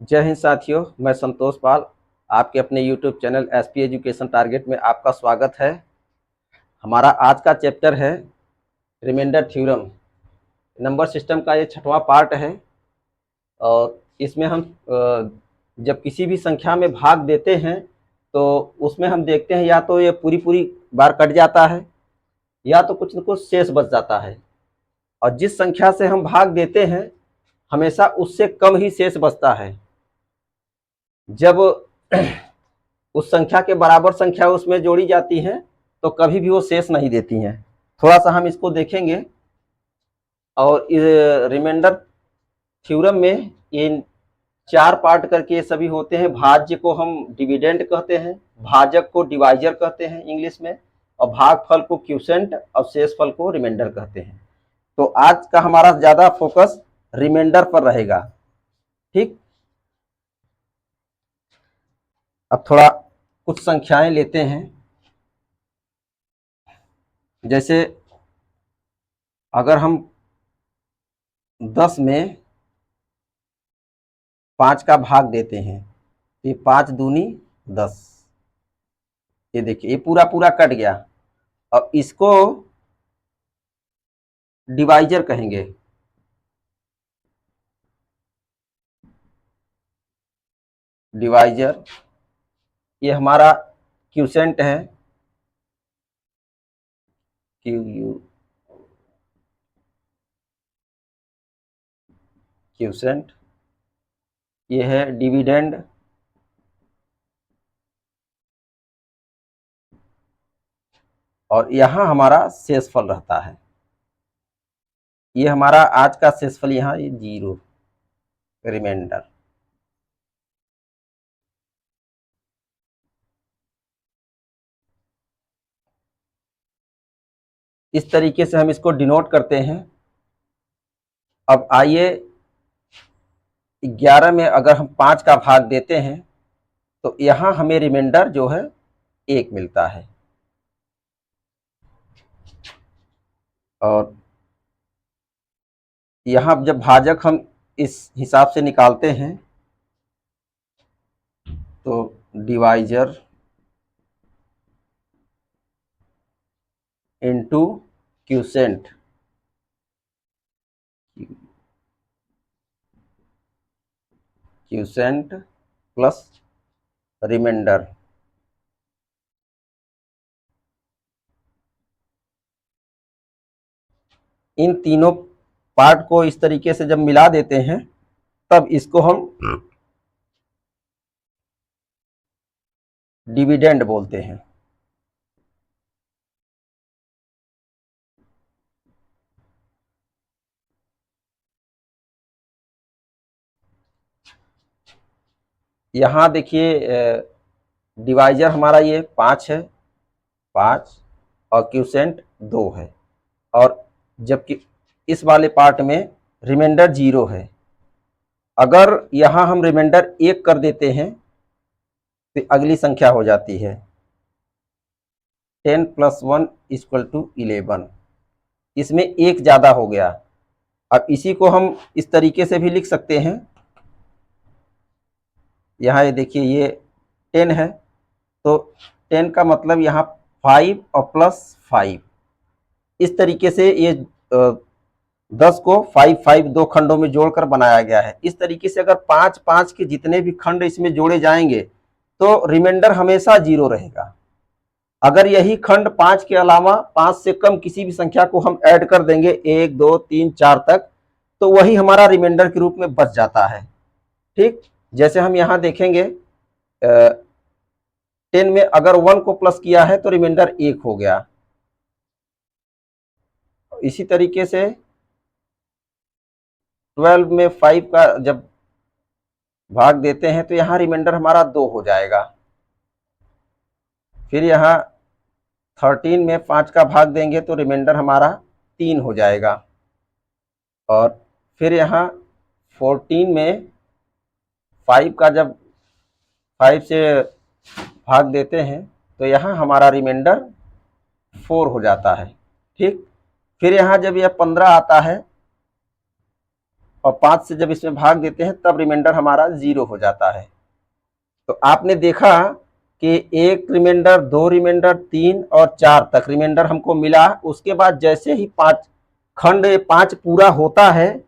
जय हिंद साथियों, मैं संतोष पाल आपके अपने YouTube channel SP education target में आपका स्वागत है। हमारा आज का चैप्टर है रिमाइंडर थ्योरम। नंबर सिस्टम का ये 6वां पार्ट है और इसमें हम जब किसी भी संख्या में भाग देते हैं तो उसमें हम देखते हैं या तो ये पूरी बार कट जाता है या तो कुछ न कुछ शेष बच जाता है। और जिस संख्या से हम भाग देते हैं हमेशा उससे कम ही शेष बचता है। जब उस संख्या के बराबर संख्या उसमें जोड़ी जाती है तो कभी भी वो शेष नहीं देती हैं। थोड़ा सा हम इसको देखेंगे। और रिमाइंडर थ्योरम में ये 4 पार्ट करके ये सभी होते हैं। भाज्य को हम डिविडेंड कहते हैं, भाजक को डिवाइजर कहते हैं इंग्लिश में, और भागफल को क्यूसेंट और शेषफल को रिमाइंडर कहते हैं। तो आज का हमारा ज्यादा फोकस रिमाइंडर पर रहेगा। ठीक, अब थोड़ा कुछ संख्याएं लेते हैं। जैसे अगर हम 10 में 5 का भाग देते हैं तो ये 5 दूनी 10, ये देखिए ये पूरा कट गया। अब इसको डिवाइजर कहेंगे। डिवाइजर ये हमारा क्यूसेंट है, क्यूसेंट। ये है डिविडेंड, और यहाँ हमारा शेषफल रहता है। ये हमारा आज का शेषफल यहाँ ये 0 रिमाइंडर। इस तरीके से हम इसको डिनोट करते हैं। अब आइए 11 में अगर हम 5 का भाग देते हैं तो यहाँ हमें रिमाइंडर जो है 1 मिलता है। और यहाँ जब भाजक हम इस हिसाब से निकालते हैं तो divisor into quotient, quotient plus remainder. इन तीनों पार्ट को इस तरीके से जब मिला देते हैं तब इसको हम डिविडेंड बोलते हैं। यहाँ देखिए डिवाइजर हमारा ये 5 है, 5, और क्यूसेंट 2 है, और जबकि इस वाले पार्ट में रिमाइंडर 0 है। अगर यहाँ हम रिमाइंडर 1 कर देते हैं तो अगली संख्या हो जाती है 10 + 1 = 11। इसमें 1 ज़्यादा हो गया। अब इसी को हम इस तरीके से भी लिख सकते हैं। यहाँ ये देखिए ये 10 है तो 10 का मतलब यहाँ 5 और +5। इस तरीके से ये 10 को 5 2 खंडों में जोड़कर बनाया गया है। इस तरीके से अगर 5 के जितने भी खंड इसमें जोड़े जाएंगे तो रिमाइंडर हमेशा 0 रहेगा। अगर यही खंड 5 के अलावा 5 से कम किसी भी संख्या को हम ऐड कर देंगे 1 2 3 4 तक, तो वही हमारा रिमाइंडर के रूप में बच जाता है। ठीक, जैसे हम यहाँ देखेंगे 10 में अगर 1 को प्लस किया है तो रिमाइंडर 1 हो गया। इसी तरीके से 12 में 5 का जब भाग देते हैं तो यहाँ रिमाइंडर हमारा 2 हो जाएगा। फिर यहाँ 13 में 5 का भाग देंगे तो रिमाइंडर हमारा 3 हो जाएगा। और फिर यहाँ 14 में 5 का जब 5 से भाग देते हैं तो यहाँ हमारा रिमाइंडर 4 हो जाता है। ठीक, फिर यहाँ जब यह 15 आता है और 5 से जब इसमें भाग देते हैं तब रिमाइंडर हमारा 0 हो जाता है। तो आपने देखा कि 1 रिमाइंडर, 2 रिमाइंडर, 3 और 4 तक रिमाइंडर हमको मिला। उसके बाद जैसे ही 5 खंड 5 पूरा होता है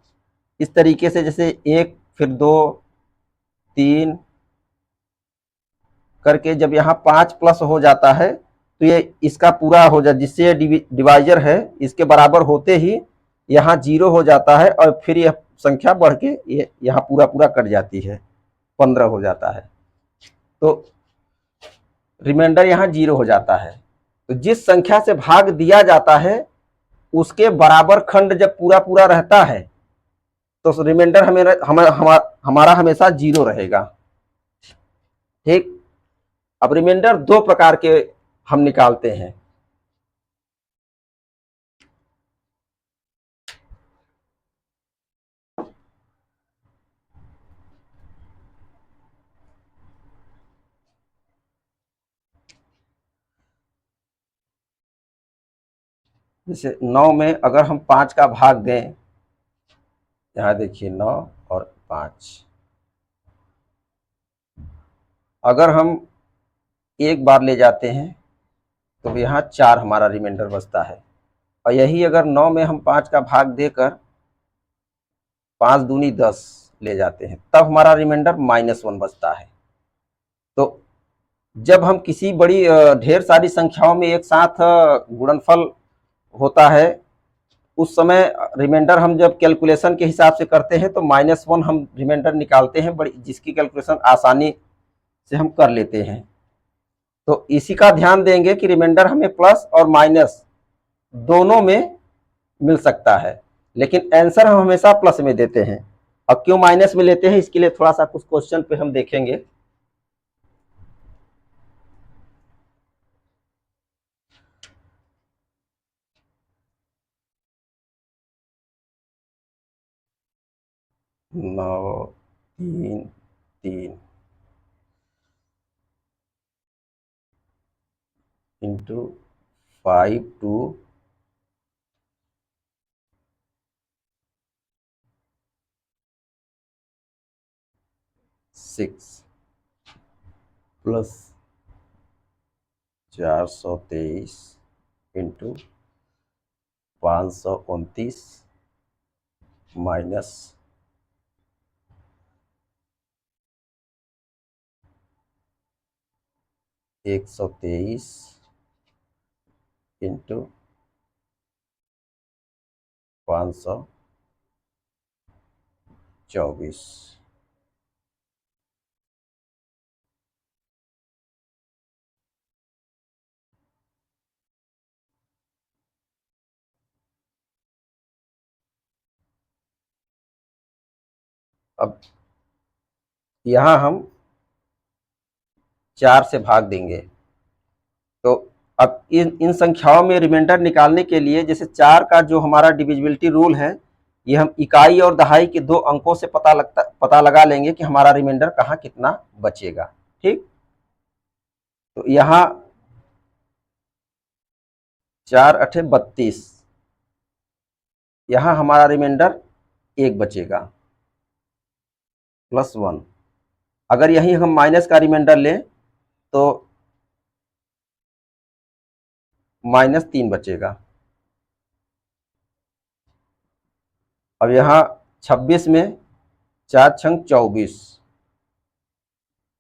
इस तरीके से, जैसे 1 फिर 2 3 करके जब यहाँ 5 प्लस हो जाता है तो ये इसका पूरा हो जाता, जिससे ये डिवाइजर है इसके बराबर होते ही यहाँ 0 हो जाता है और फिर यह संख्या बढ़ के ये यहाँ पूरा पूरा कट जाती है, 15 हो जाता है। तो रिमाइंडर यहाँ 0 हो जाता है। तो जिस संख्या से भाग दिया जाता है उसके बराबर खंड जब पूरा पूरा रहता है तो रिमाइंडर हमारा हमेशा 0 रहेगा। ठीक। अब रिमाइंडर 2 प्रकार के हम निकालते हैं। जैसे 9 में अगर हम 5 का भाग दें, यहाँ देखिए 9 और 5, अगर हम एक बार ले जाते हैं तो यहाँ 4 हमारा रिमाइंडर बचता है। और यही अगर 9 में हम 5 का भाग देकर 5 दूनी 10 ले जाते हैं तब हमारा रिमाइंडर -1 बचता है। तो जब हम किसी बड़ी ढेर सारी संख्याओं में एक साथ गुणनफल होता है उस समय रिमाइंडर हम जब कैलकुलेशन के हिसाब से करते हैं तो -1 हम रिमाइंडर निकालते हैं, बड़ी जिसकी कैलकुलेशन आसानी से हम कर लेते हैं। तो इसी का ध्यान देंगे कि रिमाइंडर हमें प्लस और माइनस दोनों में मिल सकता है, लेकिन आंसर हम हमेशा प्लस में देते हैं। अब क्यों माइनस में लेते हैं इसके लिए थोड़ा सा कुछ क्वेश्चन पे हम देखेंगे। नौ 3 3 into 5 2 6 plus 423 into 529 minus 123 into 524। अब यहाँ हम 4 से भाग देंगे। तो अब इन संख्याओं में रिमाइंडर निकालने के लिए जैसे 4 का जो हमारा डिविजिबिलिटी रूल है, ये हम इकाई और दहाई के 2 अंकों से पता लगा लेंगे कि हमारा रिमाइंडर कहाँ कितना बचेगा। ठीक। तो यहाँ 4 अठे 32, यहाँ हमारा रिमाइंडर 1 बचेगा +1। अगर यही हम माइनस का रिमाइंडर लें तो -3 बचेगा। अब यहाँ 26 में 4 छंग 24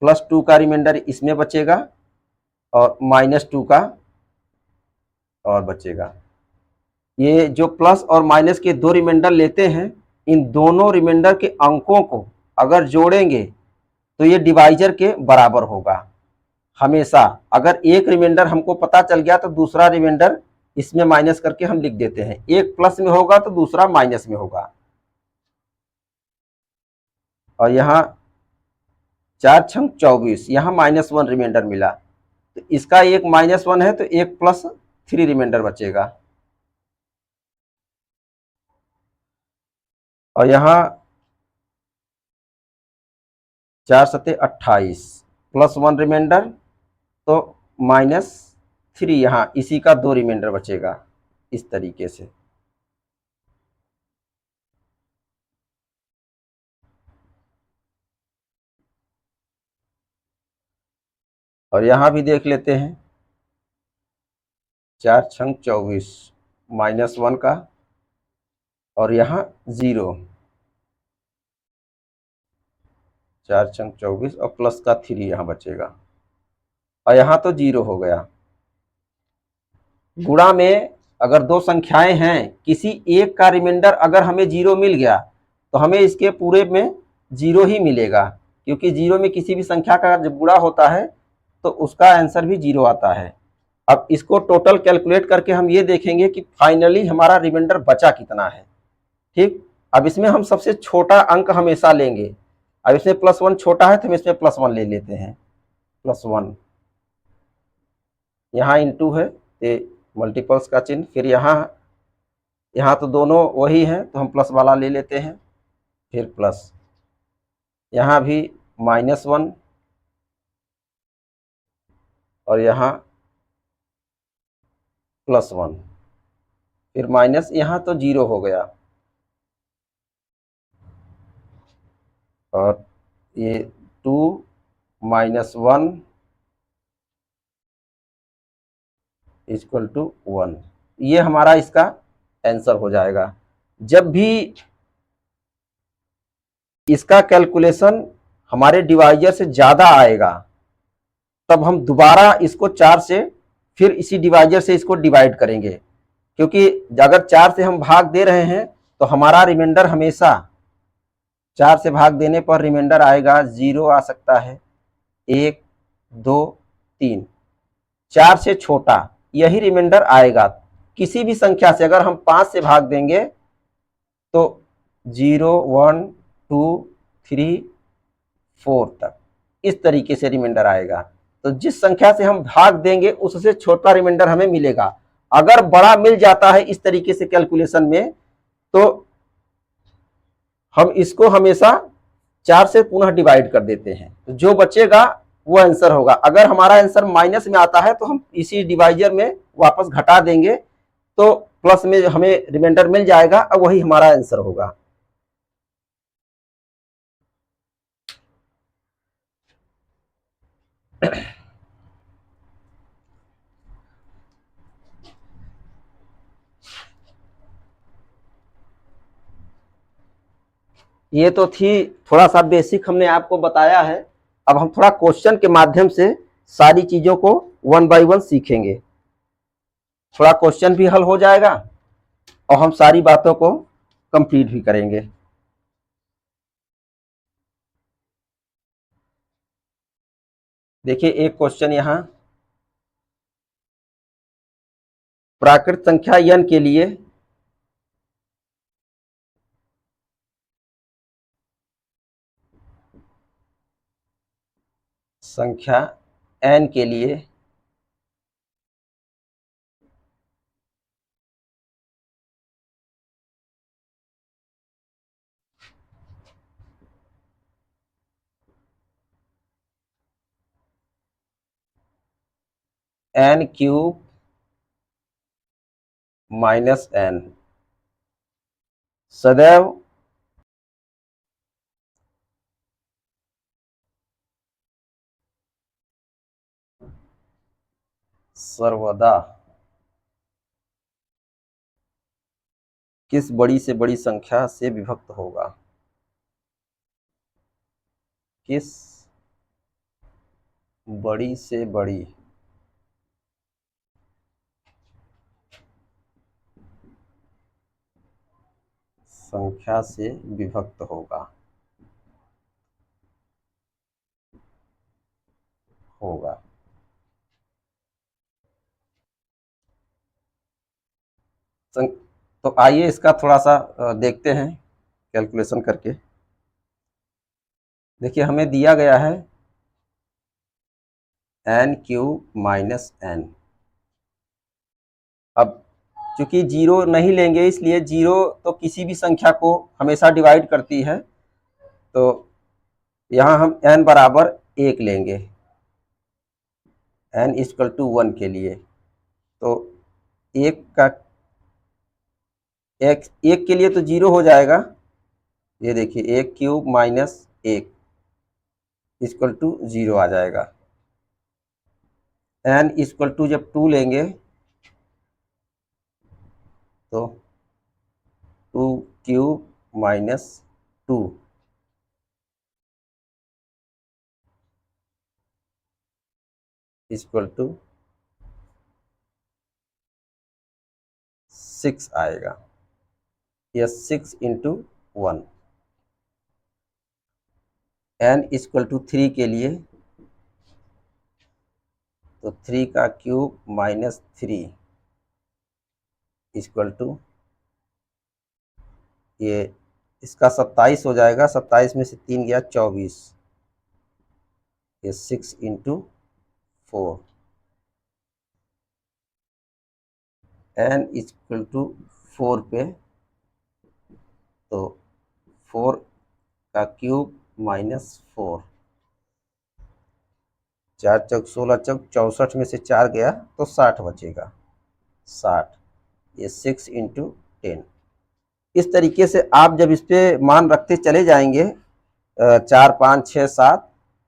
+2 का रिमाइंडर इसमें बचेगा और -2 का और बचेगा। ये जो प्लस और माइनस के 2 रिमाइंडर लेते हैं, इन दोनों रिमाइंडर के अंकों को अगर जोड़ेंगे तो ये डिवाइजर के बराबर होगा हमेशा। अगर एक रिमाइंडर हमको पता चल गया तो दूसरा रिमाइंडर इसमें माइनस करके हम लिख देते हैं। एक प्लस में होगा तो दूसरा माइनस में होगा। और यहाँ 4 छंग 24, यहाँ -1 रिमाइंडर मिला तो इसका एक -1 है तो एक +3 रिमाइंडर बचेगा। और यहाँ 4 सते 28 +1 रिमाइंडर तो -3, यहाँ इसी का 2 रिमाइंडर बचेगा इस तरीके से। और यहाँ भी देख लेते हैं, 4 छंग 24 -1 का, और यहाँ 0, 4 छंग 24 और प्लस का 3 यहाँ बचेगा, और यहाँ तो 0 हो गया। गुणा में अगर दो संख्याएं हैं, किसी एक का रिमाइंडर अगर हमें 0 मिल गया तो हमें इसके पूरे में 0 ही मिलेगा, क्योंकि 0 में किसी भी संख्या का जब गुणा होता है तो उसका आंसर भी 0 आता है। अब इसको टोटल कैलकुलेट करके हम ये देखेंगे कि फाइनली हमारा रिमाइंडर बचा कितना है। ठीक, अब इसमें हम सबसे छोटा अंक हमेशा लेंगे। अब इसमें +1 छोटा है तो हम इसमें +1 ले लेते हैं, +1। यहाँ इंटू है तो मल्टीपल्स का चिन्ह, फिर यहाँ तो दोनों वही हैं तो हम प्लस वाला ले लेते हैं, फिर प्लस, यहाँ भी -1 और यहाँ +1, फिर माइनस, यहाँ तो 0 हो गया, और ये 2 -1 = 1। ये हमारा इसका आंसर हो जाएगा। जब भी इसका कैलकुलेशन हमारे डिवाइजर से ज़्यादा आएगा तब हम दोबारा इसको 4 से फिर इसी डिवाइजर से इसको डिवाइड करेंगे, क्योंकि अगर 4 से हम भाग दे रहे हैं तो हमारा रिमाइंडर हमेशा 4 से भाग देने पर रिमाइंडर आएगा 0 आ सकता है, 1, 2, 3। 4 से छोटा यही रिमाइंडर आएगा। किसी भी संख्या से अगर हम 5 से भाग देंगे तो 0, 1, 2, 3, 4 तक इस तरीके से रिमाइंडर आएगा। तो जिस संख्या से हम भाग देंगे उससे छोटा रिमाइंडर हमें मिलेगा। अगर बड़ा मिल जाता है इस तरीके से कैलकुलेशन में तो हम इसको हमेशा 4 से पुनः डिवाइड कर देते हैं, तो जो बचेगा वो आंसर होगा। अगर हमारा आंसर माइनस में आता है तो हम इसी डिवाइजर में वापस घटा देंगे तो प्लस में हमें रिमाइंडर मिल जाएगा और वही हमारा आंसर होगा। ये तो थी थोड़ा सा बेसिक हमने आपको बताया है। अब हम थोड़ा क्वेश्चन के माध्यम से सारी चीजों को 1 बाय 1 सीखेंगे। थोड़ा क्वेश्चन भी हल हो जाएगा और हम सारी बातों को कंप्लीट भी करेंगे। देखिए एक क्वेश्चन यहाँ, प्राकृत संख्या n के लिए संख्या n के लिए n³ - n सदैव सर्वदा किस बड़ी से बड़ी संख्या से विभक्त होगा? किस बड़ी से बड़ी संख्या से विभक्त होगा? तो आइए इसका थोड़ा सा देखते हैं कैलकुलेशन करके। देखिए हमें दिया गया है n³ - n। अब चूंकि 0 नहीं लेंगे इसलिए 0 तो किसी भी संख्या को हमेशा डिवाइड करती है, तो यहाँ हम n बराबर 1 लेंगे, n = 1 के लिए। तो एक के लिए तो 0 हो जाएगा। ये देखिए 1³ - 1 = 0 आ जाएगा। n इक्वल टू जब 2 लेंगे तो 2 क्यूब माइनस 2 इक्वल टू 6 आएगा, या 6 इंटू 1। n इक्वल टू 3 के लिए तो 3 का क्यूब माइनस 3 इक्वल टू, ये इसका 27 हो जाएगा, 27 में से 3 गया 24, ये 6 इंटू 4। n इक्वल टू 4 पे तो 4 का क्यूब माइनस 4, 4 चौक 16 चौक 64 में से 4 गया तो 60 बचेगा, 60, ये 6 इंटू 10। इस तरीके से आप जब इस पे मान रखते चले जाएंगे 4 5 6 7,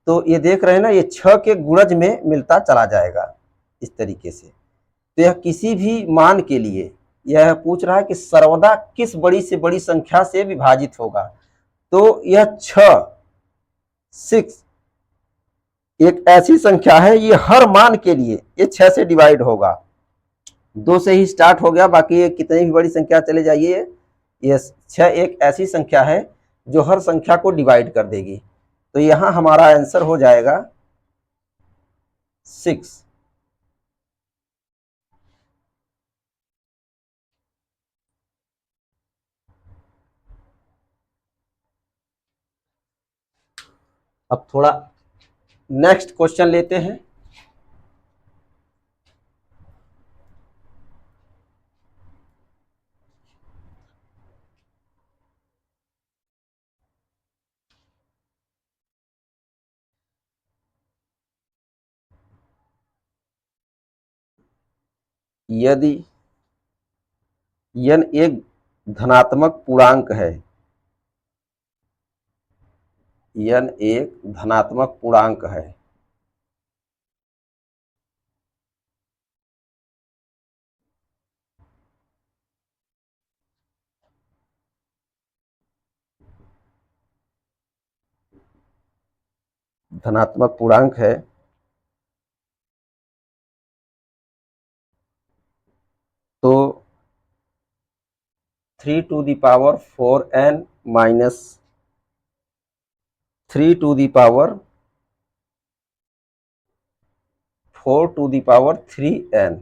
तो ये देख रहे हैं ना, ये 6 के गुणज में मिलता चला जाएगा इस तरीके से। तो यह किसी भी मान के लिए यह पूछ रहा है कि सर्वदा किस बड़ी से बड़ी संख्या से विभाजित होगा। तो यह 6 एक ऐसी संख्या है, ये हर मान के लिए ये 6 से डिवाइड होगा। 2 से ही स्टार्ट हो गया, बाकी ये कितनी भी बड़ी संख्या चले जाइए, ये 6 एक ऐसी संख्या है जो हर संख्या को डिवाइड कर देगी। तो यहां हमारा आंसर हो जाएगा 6। अब थोड़ा नेक्स्ट क्वेश्चन लेते हैं। यदि n एक धनात्मक पूर्णांक है, n एक धनात्मक पूर्णांक है, धनात्मक पूर्णांक है, तो 3 to the power 4n minus 3 to the power 4 to the power 3n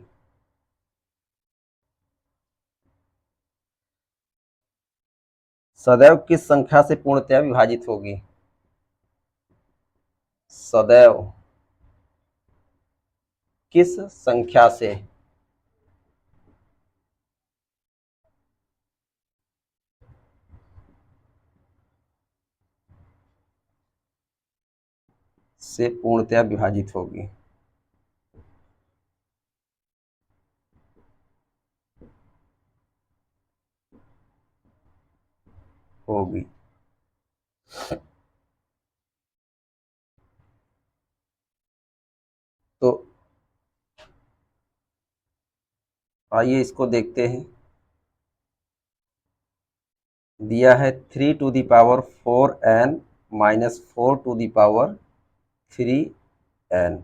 सदैव किस संख्या से पूर्णतया विभाजित होगी? सदैव किस संख्या से पूर्णतया विभाजित होगी? होगी। तो आइए इसको देखते हैं। दिया है 3 to the power 4n minus 4 to the power 3n।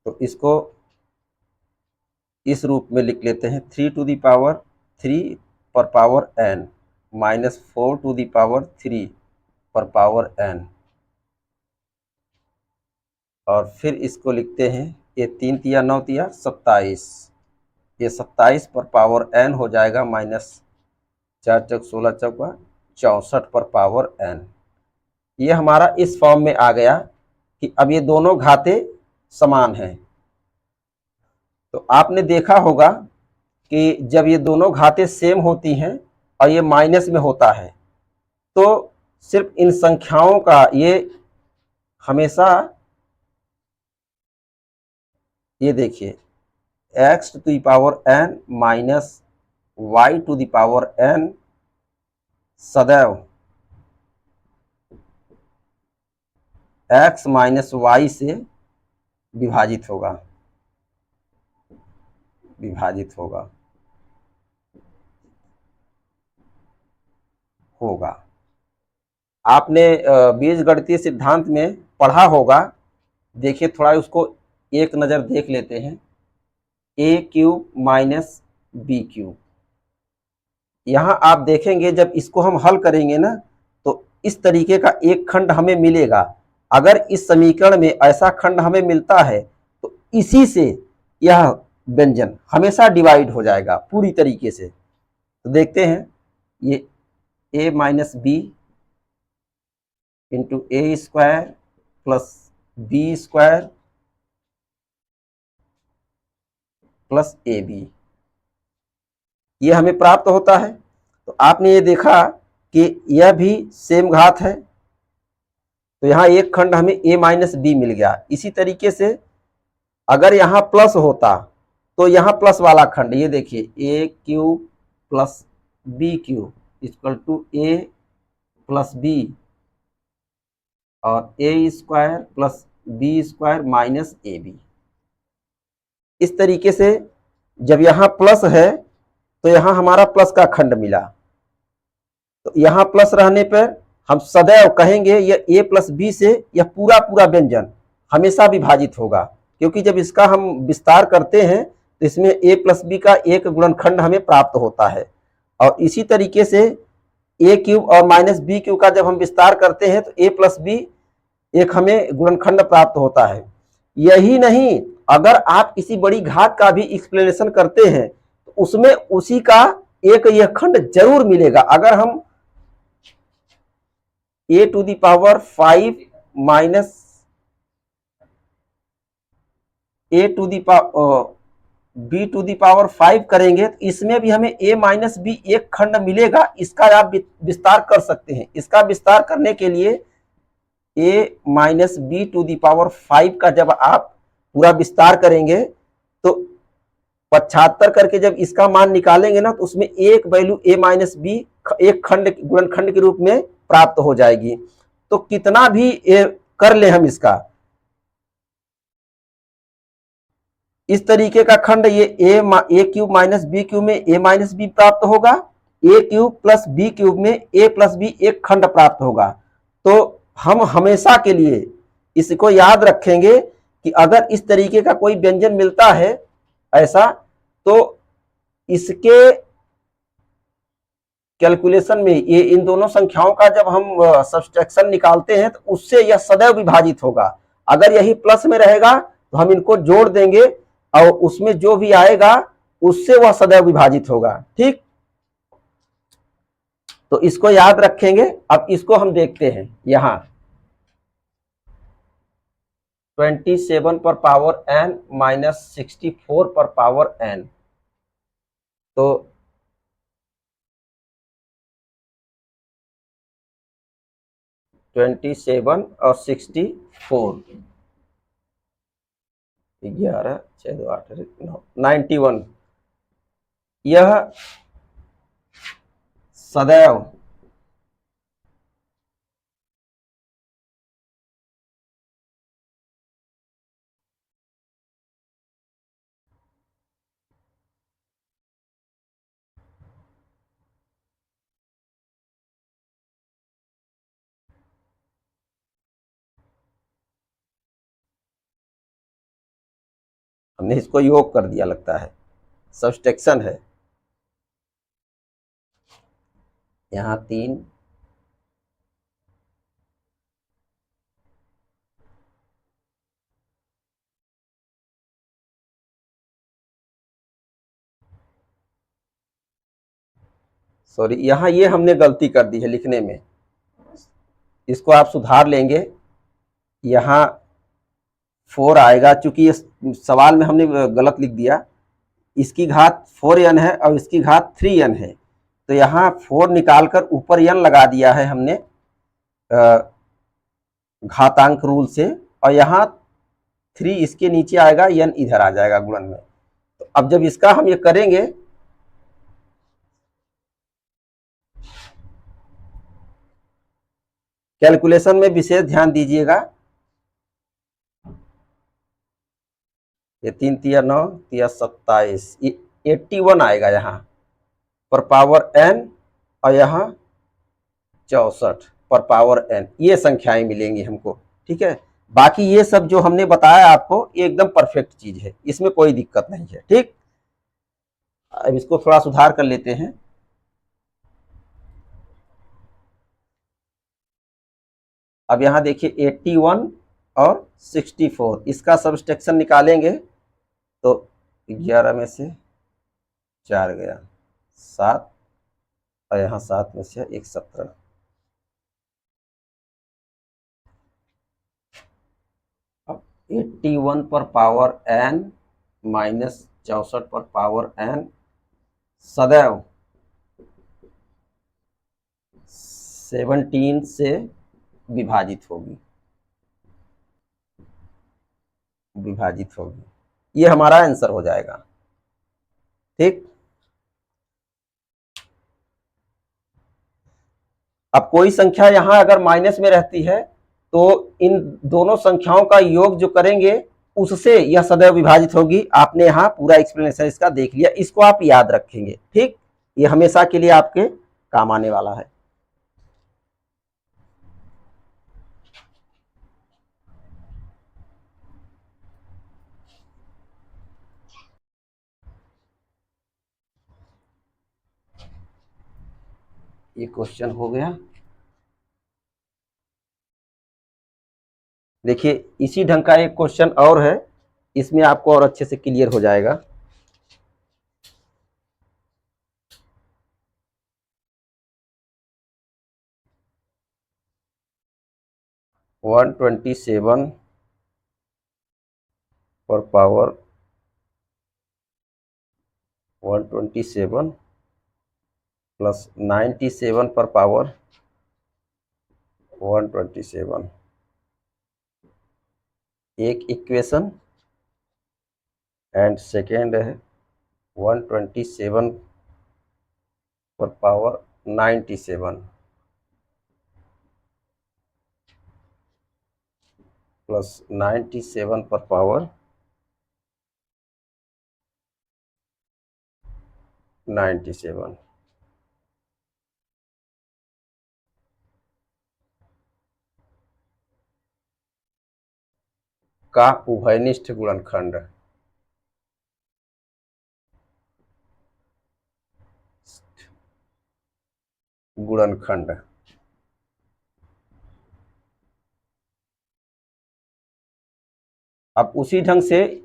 तो इसको इस रूप में लिख लेते हैं, 3 टू द पावर 3 पर power n minus 4 to the power 3 पर पावर n, और फिर इसको लिखते हैं, ये 3 तिया 9 तिया 27, ये 27 पर पावर n हो जाएगा माइनस 4 चौक 16 चौका 64 पर पावर n। ये हमारा इस फॉर्म में आ गया कि अब ये दोनों घाते समान हैं। तो आपने देखा होगा कि जब ये दोनों घातें सेम होती हैं और ये माइनस में होता है, तो सिर्फ इन संख्याओं का ये हमेशा, ये देखिए x to the power n minus y to the power n सदैव x माइनस y से विभाजित होगा, विभाजित होगा, होगा। आपने बीजगणितीय सिद्धांत में पढ़ा होगा, देखिए थोड़ा उसको एक नज़र देख लेते हैं। ए क्यूब माइनस बी क्यूब, यहाँ आप देखेंगे जब इसको हम हल करेंगे ना, तो इस तरीके का एक खंड हमें मिलेगा। अगर इस समीकरण में ऐसा खंड हमें मिलता है तो इसी से यह व्यंजन हमेशा डिवाइड हो जाएगा पूरी तरीके से। तो देखते हैं, ये A minus B into A square plus B square plus A B, ये हमें प्राप्त होता है। तो आपने ये देखा कि यह भी सेम घात है, तो यहाँ एक खंड हमें a माइनस बी मिल गया। इसी तरीके से अगर यहाँ प्लस होता तो यहाँ प्लस वाला खंड, ये देखिए A cube plus B cube equal to A plus B और A square plus B square minus A B. इस तरीके से जब यहाँ प्लस है तो यहाँ हमारा प्लस का खंड मिला, तो यहाँ प्लस रहने पर हम सदैव कहेंगे यह ए प्लस बी से यह पूरा पूरा व्यंजन हमेशा विभाजित होगा, क्योंकि जब इसका हम विस्तार करते हैं तो इसमें ए प्लस बी का एक गुणनखंड हमें प्राप्त होता है। और इसी तरीके से ए क्यूब और माइनस बी क्यूब का जब हम विस्तार करते हैं तो ए प्लस बी एक हमें गुणनखंड प्राप्त होता है। यही नहीं, अगर आप किसी बड़ी घात का भी एक्सप्लेनेशन करते हैं तो उसमें उसी का एक यह खंड जरूर मिलेगा। अगर हम A to the power 5 minus A to the power B to the power 5 करेंगे तो इसमें भी हमें ए माइनस बी एक खंड मिलेगा। इसका आप विस्तार कर सकते हैं। इसका विस्तार करने के लिए A minus B to the power 5 का जब आप पूरा विस्तार करेंगे तो 75 करके जब इसका मान निकालेंगे ना, तो उसमें एक वैल्यू ए माइनस बी एक खंड गुणनखंड के रूप में प्राप्त हो जाएगी। तो कितना भी कर ले हम इसका, इस तरीके का खंड ये ए क्यूब माइनस बी क्यूब में ए माइनस बी प्राप्त होगा, ए क्यूब प्लस बी क्यूब में ए प्लस बी एक खंड प्राप्त होगा। तो हम हमेशा के लिए इसको याद रखेंगे कि अगर इस तरीके का कोई व्यंजन मिलता है ऐसा, तो इसके कैलकुलेशन में ये इन दोनों संख्याओं का जब हम सब्सट्रैक्शन निकालते हैं तो उससे यह सदैव विभाजित होगा। अगर यही प्लस में रहेगा तो हम इनको जोड़ देंगे और उसमें जो भी आएगा उससे वह सदैव विभाजित होगा। ठीक, तो इसको याद रखेंगे। अब इसको हम देखते हैं, यहां 27 पर पावर n माइनस 64 पर पावर n, तो 27 और 64, 11 6 2 8 9 91, यह सदैव हमने इसको योग कर दिया, लगता है सब्सट्रैक्शन है। यहाँ 3 सॉरी, यहाँ ये हमने गलती कर दी है लिखने में, इसको आप सुधार लेंगे। यहाँ 4 आएगा, चूंकि ये सवाल में हमने गलत लिख दिया। इसकी घात 4n है और इसकी घात 3n है, तो यहाँ 4 निकालकर ऊपर n लगा दिया है हमने घातांक रूल से, और यहाँ 3 इसके नीचे आएगा, n इधर आ जाएगा गुणन में। तो अब जब इसका हम ये करेंगे, कैलकुलेशन में विशेष ध्यान दीजिएगा। ये 3 तिया 9 तिया 27, ये 81 आएगा यहाँ पर पावर n, और यहाँ 64 पर पावर n, ये संख्याएं मिलेंगी हमको। ठीक है, बाकी ये सब जो हमने बताया आपको ये एकदम परफेक्ट चीज है, इसमें कोई दिक्कत नहीं है। ठीक, अब इसको थोड़ा सुधार कर लेते हैं। अब यहाँ देखिए 81 और 64, इसका सबस्ट्रैक्शन निकालेंगे तो 11 में से 4 गया 7, और यहाँ 7 में से 1 17। अब 81 पर पावर n माइनस 64 पर पावर n सदैव 17 से विभाजित होगी, ये हमारा आंसर हो जाएगा। ठीक, अब कोई संख्या यहां अगर माइनस में रहती है तो इन दोनों संख्याओं का योग जो करेंगे उससे यह सदैव विभाजित होगी। आपने यहाँ पूरा एक्सप्लेनेशन इसका देख लिया, इसको आप याद रखेंगे। ठीक, ये हमेशा के लिए आपके काम आने वाला है। ये क्वेश्चन हो गया। देखिए इसी ढंग का एक क्वेश्चन और है, इसमें आपको और अच्छे से क्लियर हो जाएगा। वन 127 पर पावर 127 प्लस 97 पर पावर 127, एक इक्वेशन, एंड सेकेंड है 127 पर पावर 97 प्लस 97 पर पावर 97 का उभयनिष्ठ गुणनखंड। अब उसी ढंग से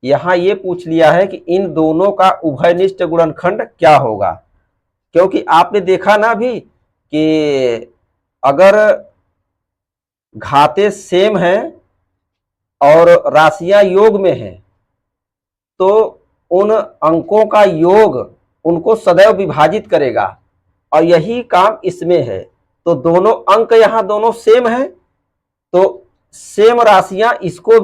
यहां ये पूछ लिया है कि इन दोनों का उभयनिष्ठ गुणनखंड क्या होगा, क्योंकि आपने देखा ना भी कि अगर घाते सेम है और राशियां योग में हैं तो उन अंकों का योग उनको सदैव विभाजित करेगा, और यही काम इसमें है। तो दोनों अंक यहां दोनों सेम है तो सेम राशियां इसको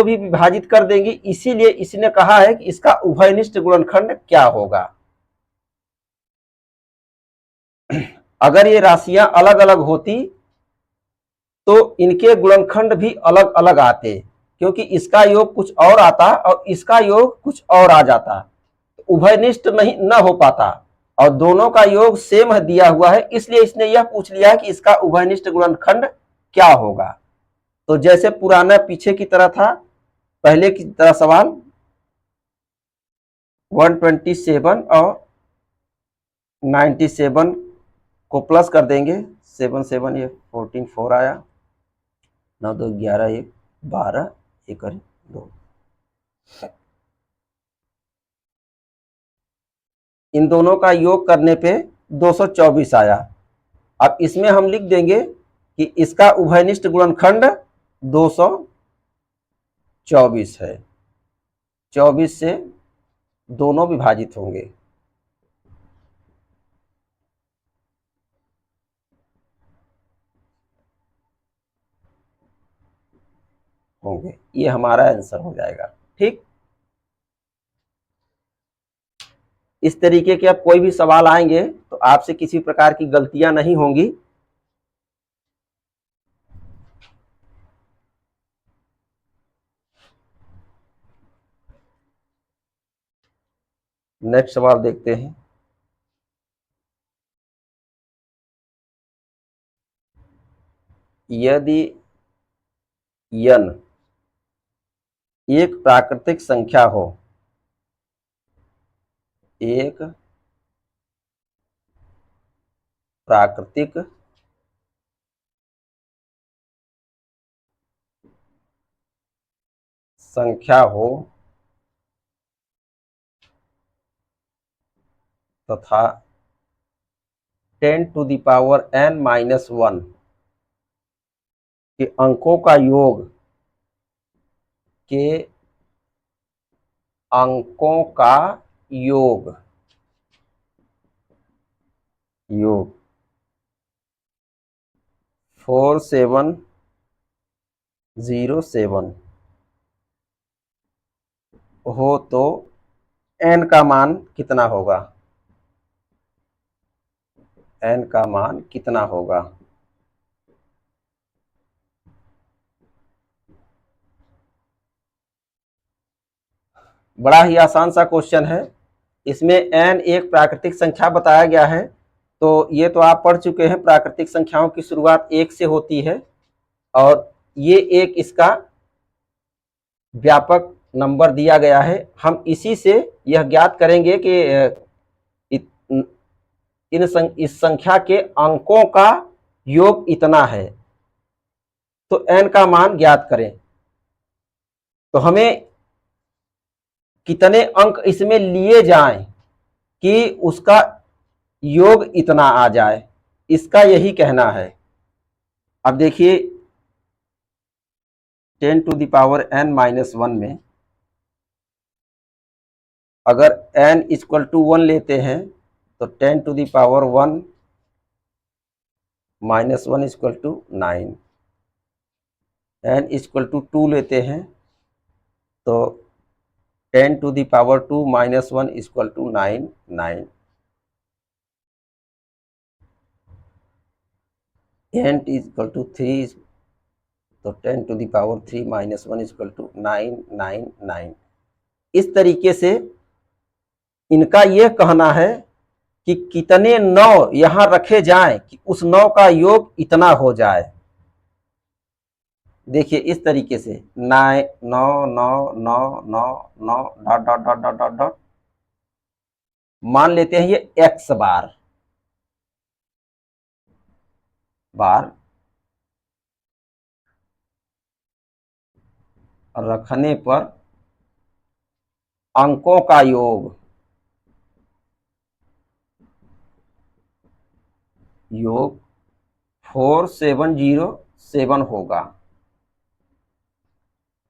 भी विभाजित कर देंगी, इसीलिए इसने कहा है कि इसका उभयनिष्ठ गुणनखंड क्या होगा। अगर ये राशियां अलग अलग होती तो इनके गुणनखंड भी अलग अलग आते, क्योंकि इसका योग कुछ और आता और इसका योग कुछ और आ जाता, उभयनिष्ठ नहीं न हो पाता। और दोनों का योग सेम दिया हुआ है, इसलिए इसने यह पूछ लिया कि इसका उभयनिष्ठ गुणनखंड क्या होगा। तो जैसे पुराना पीछे की तरह था, पहले की तरह सवाल 127 और 97 को प्लस कर देंगे, 7 7 ये 14 4 आया, 9 2 11 1 12 1 2, इन दोनों का योग करने पे 224 आया। अब इसमें हम लिख देंगे कि इसका उभयनिष्ठ गुणनखंड 224 है, 24 से दोनों विभाजित होंगे। ये हमारा आंसर हो जाएगा। ठीक, इस तरीके के अब कोई भी सवाल आएंगे तो आपसे किसी प्रकार की गलतियां नहीं होंगी। नेक्स्ट सवाल देखते हैं। यदि n एक प्राकृतिक संख्या हो, एक प्राकृतिक संख्या हो तथा 10 टू द पावर n-1 के अंकों का योग के अंकों का योग 4707 हो तो n का मान कितना होगा? n का मान कितना होगा? बड़ा ही आसान सा क्वेश्चन है। इसमें n एक प्राकृतिक संख्या बताया गया है, तो ये तो आप पढ़ चुके हैं, प्राकृतिक संख्याओं की शुरुआत 1 से होती है और ये एक इसका व्यापक नंबर दिया गया है। हम इसी से यह ज्ञात करेंगे कि इस संख्या के अंकों का योग इतना है, तो n का मान ज्ञात करें। तो हमें कितने अंक इसमें लिए जाएं कि उसका योग इतना आ जाए, इसका यही कहना है। अब देखिए 10 टू द पावर n-1 में अगर n इक्वल टू 1 लेते हैं तो 10 to the power 1 -1 equal to 9। n equal to 2 लेते हैं तो 10 to the power 2 -1 equal to 9। n equal to 3 तो 10 to the power 3 -1 equal to 9। इस तरीके से इनका यह कहना है कि कितने 9 यहां रखे जाएं कि उस 9 का योग इतना हो जाए। देखिए इस तरीके से 9 9 9 9 9 9 dot dot dot dot dot dot, मान लेते हैं ये x बार रखने पर अंकों का योग 4707 होगा।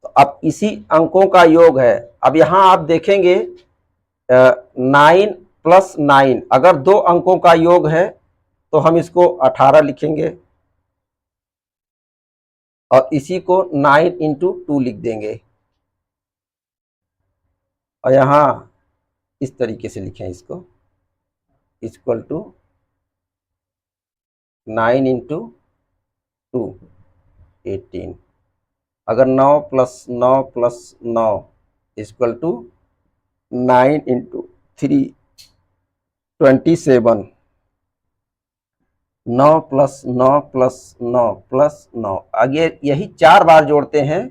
तो अब इसी अंकों का योग है। अब यहां आप देखेंगे 9 + 9, अगर 2 अंकों का योग है तो हम इसको 18 लिखेंगे और इसी को 9 × 2 लिख देंगे और यहां इस तरीके से लिखें इसको इक्वल टू 9 × 2 18। अगर 9 + 9 + 9 इक्वल टू 9 × 3 27। 9 + 9 + 9 + 9, आगे यही 4 बार जोड़ते हैं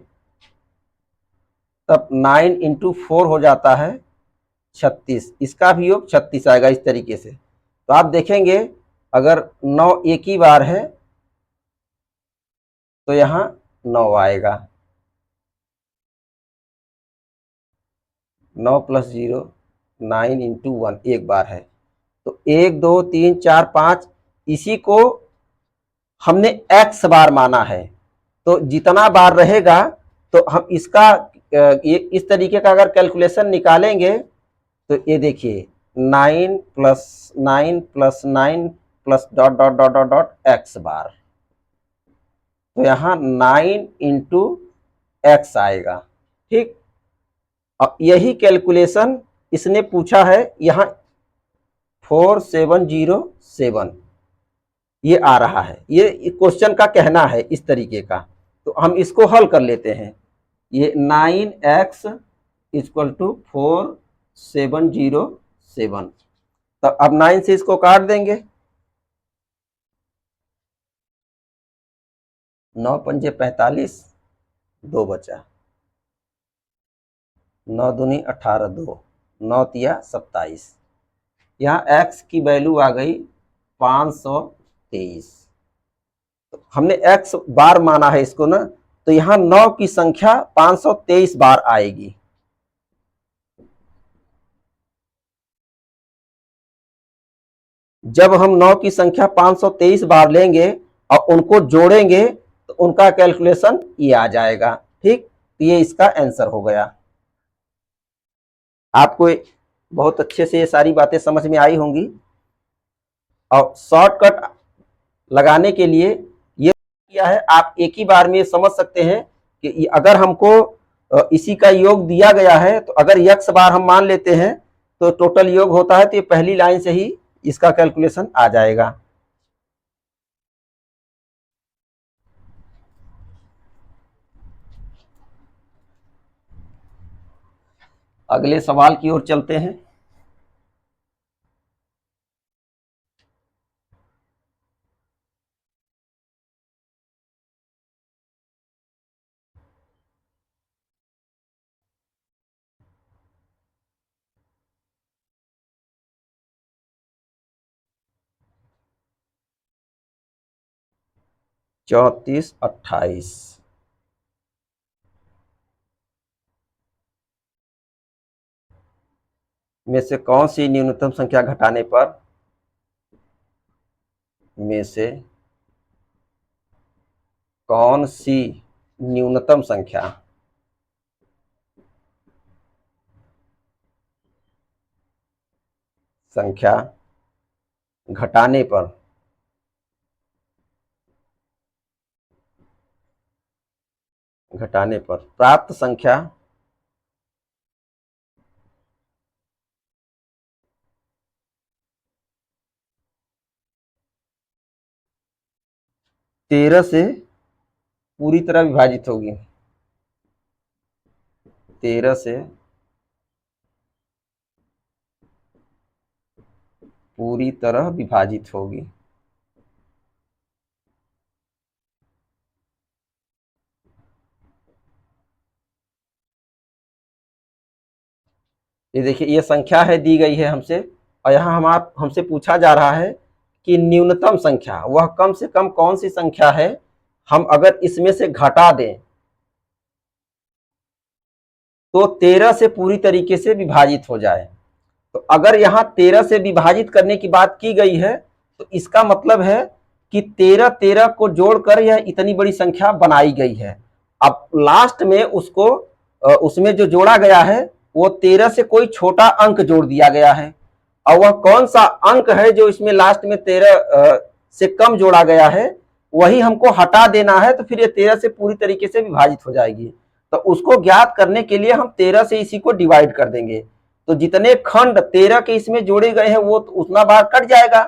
तब 9 × 4 हो जाता है 36। इसका भी योग 36 आएगा इस तरीके से। तो आप देखेंगे अगर 9 एक ही बार है तो यहां 9 आएगा। 9 + 0 9 × 1 एक बार है, तो 1 2 3 4 5, इसी को हमने x बार माना है। तो जितना बार रहेगा तो हम इसका ये इस तरीके का अगर कैलकुलेशन निकालेंगे तो ये देखिए 9 + 9 + 9 + dot dot dot dot dot x बार, तो यहाँ 9 × x आएगा। ठीक, अब यही कैलकुलेशन इसने पूछा है, यहाँ 4707 ये आ रहा है। ये क्वेश्चन का कहना है इस तरीके का। तो हम इसको हल कर लेते हैं। ये 9x = 4707 7। तो अब 9 से इसको काट देंगे, 9 पंजे 45, 2 बचा, 9 दूनी 18, 2, 9 तिया 27। यहाँ x की वैल्यू आ गई 523। तो हमने x बार माना है इसको ना, तो यहाँ 9 की संख्या 523 बार आएगी। जब हम 9 की संख्या 523 बार लेंगे और उनको जोड़ेंगे तो उनका कैलकुलेशन ये आ जाएगा। ठीक, तो ये इसका आंसर हो गया। आपको बहुत अच्छे से ये सारी बातें समझ में आई होंगी। और शॉर्टकट लगाने के लिए ये किया है, आप एक ही बार में समझ सकते हैं कि अगर हमको इसी का योग दिया गया है तो अगर x बार हम मान लेते हैं तो टोटल योग होता है, तो ये पहली लाइन से ही इसका कैलकुलेशन आ जाएगा। अगले सवाल की ओर चलते हैं। चौतीस 28 में से कौन सी न्यूनतम संख्या घटाने पर में से कौन सी न्यूनतम संख्या घटाने पर प्राप्त संख्या तेरह से पूरी तरह विभाजित होगी। 13 से पूरी तरह विभाजित होगी। ये देखिए, ये संख्या है दी गई है हमसे, और यहाँ हमसे पूछा जा रहा है कि न्यूनतम संख्या वह कम से कम कौन सी संख्या है, हम अगर इसमें से घटा दें तो 13 से पूरी तरीके से विभाजित हो जाए। तो अगर यहाँ 13 से विभाजित करने की बात की गई है तो इसका मतलब है कि 13 को जोड़कर यह इतनी बड़ी संख्या बनाई गई है। अब लास्ट में उसमें जो जोड़ा गया है वो 13 से कोई छोटा अंक जोड़ दिया गया है, और वह कौन सा अंक है जो इसमें लास्ट में 13 से कम जोड़ा गया है वही हमको हटा देना है। तो फिर ये 13 से पूरी तरीके से विभाजित हो जाएगी। तो उसको ज्ञात करने के लिए हम 13 से इसी को डिवाइड कर देंगे, तो जितने खंड 13 के इसमें जोड़े गए हैं वो उतना बार कट जाएगा,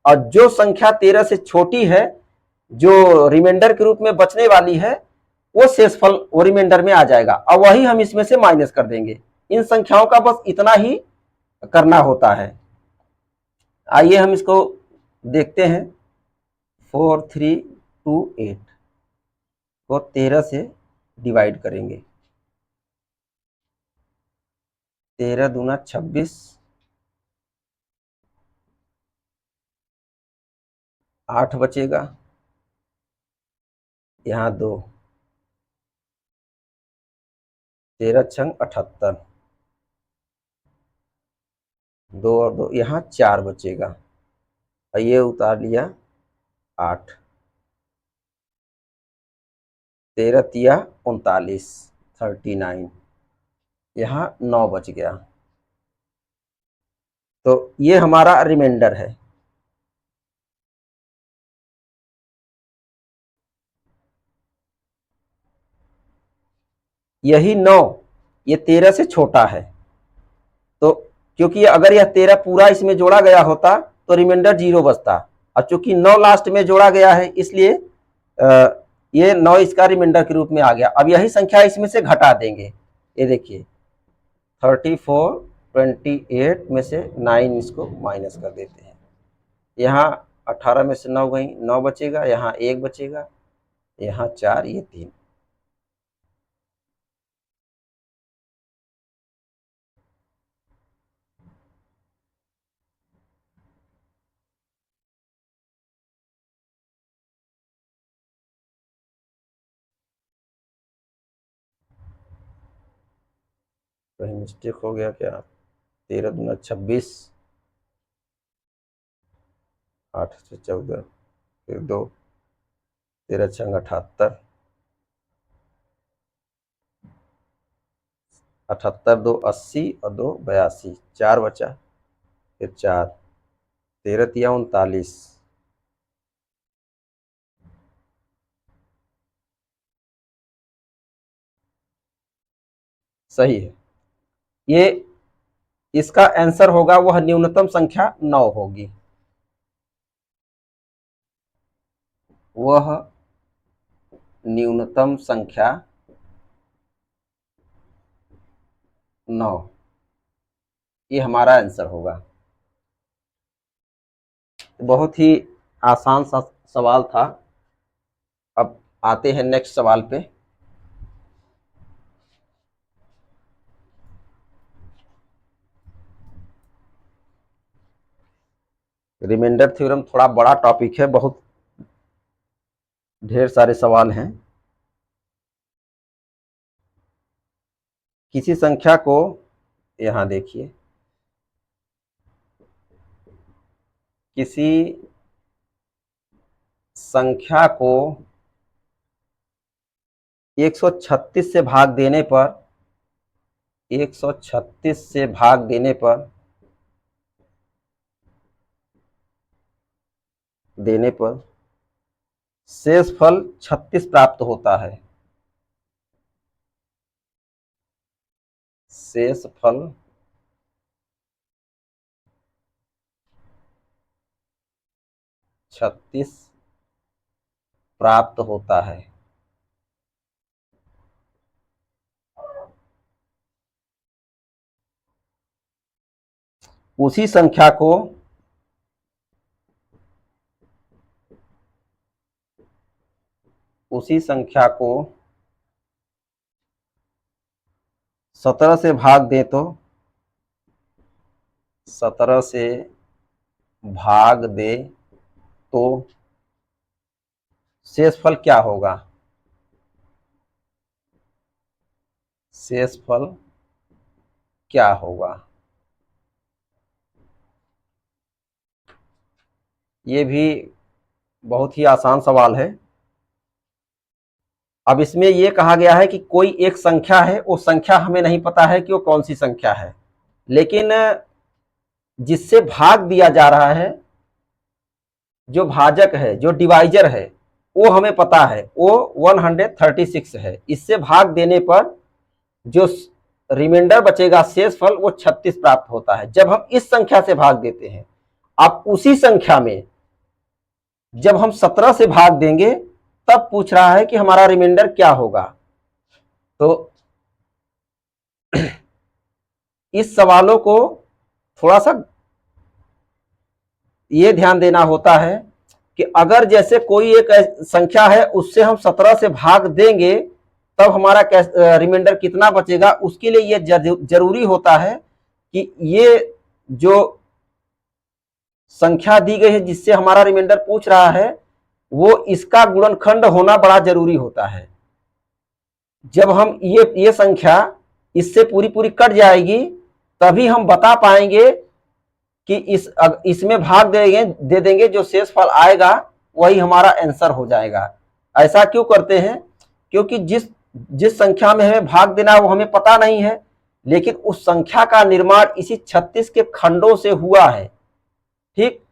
और जो संख्या 13 से छोटी है जो रिमाइंडर के रूप में बचने वाली है वो शेषफल वो रिमाइंडर में आ जाएगा, और वही हम इसमें से माइनस कर देंगे। इन संख्याओं का बस इतना ही करना होता है। आइए हम इसको देखते हैं। 4328 को 13 से डिवाइड करेंगे। 13 दूना 26, 8 बचेगा, यहाँ 2, 13 छंग 78, 2 और 2 यहाँ 4 बचेगा, और ये उतार लिया 8, 13 तिया 39, 39, यहाँ 9 बच गया। तो ये हमारा रिमाइंडर है। यही 9 ये 13 से छोटा है, तो क्योंकि अगर यह 13 पूरा इसमें जोड़ा गया होता तो रिमाइंडर 0 बचता, और चूंकि 9 लास्ट में जोड़ा गया है इसलिए ये 9 इसका रिमाइंडर के रूप में आ गया। अब यही संख्या इसमें से घटा देंगे। ये देखिए 34 28 में से 9 इसको माइनस कर देते हैं। यहाँ 18 में से 9 गई, 9 बचेगा, यहाँ 1 बचेगा, यहाँ 4, ये 3। कहीं मिस्टेक हो गया क्या? 13 दूना 26, 8 से 14, फिर 2, 13 छंग 78, 78 2 80 और 2 82, 4 बचा, फिर 4, 13 तिया 39। सही है। ये इसका आंसर होगा, वह न्यूनतम संख्या 9 होगी। वह न्यूनतम संख्या 9, ये हमारा आंसर होगा। बहुत ही आसान सा सवाल था। अब आते हैं नेक्स्ट सवाल पे। रिमाइंडर थ्योरम थोड़ा बड़ा टॉपिक है, बहुत ढेर सारे सवाल हैं। किसी संख्या को, यहां देखिए, किसी संख्या को 136 से भाग देने पर, 136 से भाग देने पर शेषफल 36 प्राप्त होता है। शेषफल 36 प्राप्त होता है। उसी संख्या को उसी संख्या को 17 से भाग दे तो 17 से भाग दे तो शेषफल क्या होगा? शेषफल क्या होगा? ये भी बहुत ही आसान सवाल है। अब इसमें यह कहा गया है कि कोई एक संख्या है, वो संख्या हमें नहीं पता है कि वो कौन सी संख्या है, लेकिन जिससे भाग दिया जा रहा है, जो भाजक है, जो डिवाइजर है, वो हमें पता है, वो 136 है। इससे भाग देने पर जो रिमाइंडर बचेगा, शेषफल, वो 36 प्राप्त होता है जब हम इस संख्या से भाग देते हैं। अब उसी संख्या में जब हम 17 से भाग देंगे, तब पूछ रहा है कि हमारा रिमाइंडर क्या होगा। तो इस सवालों को थोड़ा सा ये ध्यान देना होता है कि अगर जैसे कोई एक संख्या है, उससे हम 17 से भाग देंगे, तब हमारा रिमाइंडर कितना बचेगा। उसके लिए यह जरूरी होता है कि ये जो संख्या दी गई है, जिससे हमारा रिमाइंडर पूछ रहा है, वो इसका गुणनखंड होना बड़ा जरूरी होता है। जब हम ये संख्या इससे पूरी पूरी कट जाएगी, तभी हम बता पाएंगे कि इसमें भाग दे देंगे, जो शेषफल आएगा वही हमारा आंसर हो जाएगा। ऐसा क्यों करते हैं? क्योंकि जिस संख्या में हमें भाग देना है वो हमें पता नहीं है, लेकिन उस संख्या का निर्माण इसी 36 के खंडों से हुआ है। ठीक,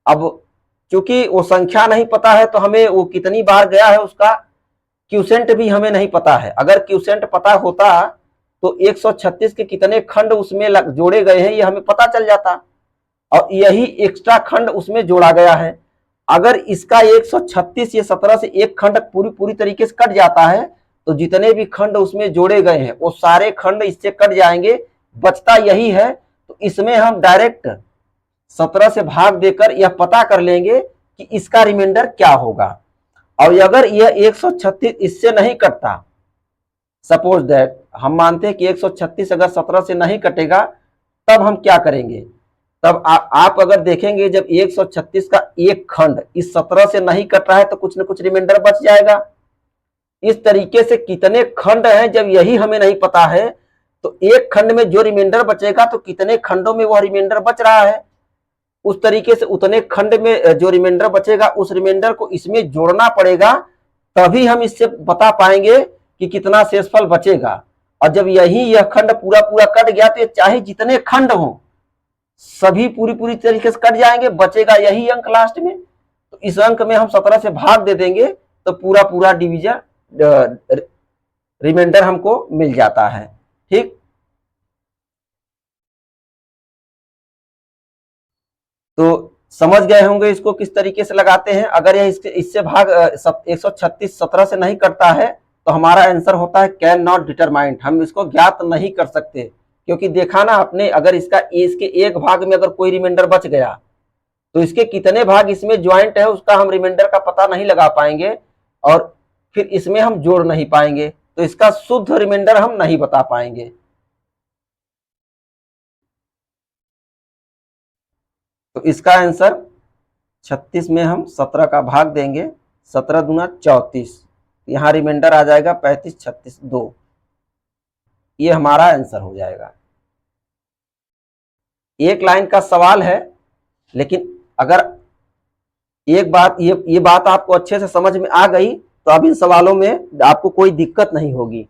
अब क्योंकि वो संख्या नहीं पता है, तो हमें वो कितनी बार गया है उसका क्यूसेंट भी हमें नहीं पता है। अगर क्यूसेंट पता होता तो 136 के कितने खंड उसमें जोड़े गए हैं ये हमें पता चल जाता, और यही एक्स्ट्रा खंड उसमें जोड़ा गया है। अगर इसका 136 ये 17 से एक खंड पूरी तरीके से कट जाता है, तो जितने भी खंड उसमें जोड़े गए हैं वो सारे खंड इससे कट जाएंगे। बचता यही है, तो इसमें हम डायरेक्ट 17 से भाग देकर यह पता कर लेंगे कि इसका रिमाइंडर क्या होगा। और अगर यह 136 इससे नहीं कटता, सपोज दैट हम मानते हैं कि 136 अगर 17 से नहीं कटेगा, तब हम क्या करेंगे? तब आप अगर देखेंगे जब 136 का एक खंड इस 17 से नहीं कट रहा है तो कुछ न कुछ रिमाइंडर बच जाएगा। इस तरीके से कितने खंड हैं जब यही हमें नहीं पता है, तो एक खंड में जो रिमाइंडर बचेगा तो कितने खंडों में वह रिमाइंडर बच रहा है, उस तरीके से उतने खंड में जो रिमाइंडर बचेगा उस रिमाइंडर को इसमें जोड़ना पड़ेगा, तभी हम इससे बता पाएंगे कि कितना शेषफल बचेगा। और जब यह खंड पूरा पूरा कट गया तो ये चाहे जितने खंड हो सभी पूरी तरीके से कट जाएंगे, बचेगा यही अंक लास्ट में। तो इस अंक में हम 17 से भाग दे देंगे तो पूरा डिवीजन रिमाइंडर हमको मिल जाता है। ठीक, तो समझ गए होंगे इसको किस तरीके से लगाते हैं। अगर यह इससे भाग 136 17 से नहीं करता है तो हमारा आंसर होता है कैन नॉट डिटरमाइंड, हम इसको ज्ञात नहीं कर सकते। क्योंकि देखा ना आपने, अगर इसके एक भाग में अगर कोई रिमाइंडर बच गया तो इसके कितने भाग इसमें ज्वाइंट है उसका हम रिमाइंडर का पता नहीं लगा पाएंगे, और फिर इसमें हम जोड़ नहीं पाएंगे, तो इसका शुद्ध रिमाइंडर हम नहीं बता पाएंगे। तो इसका आंसर 36 में हम 17 का भाग देंगे, 17 दूना 34, यहां रिमाइंडर आ जाएगा 35 36 2, ये हमारा आंसर हो जाएगा। एक लाइन का सवाल है, लेकिन अगर एक बात ये बात आपको अच्छे से समझ में आ गई तो अब इन सवालों में आपको कोई दिक्कत नहीं होगी।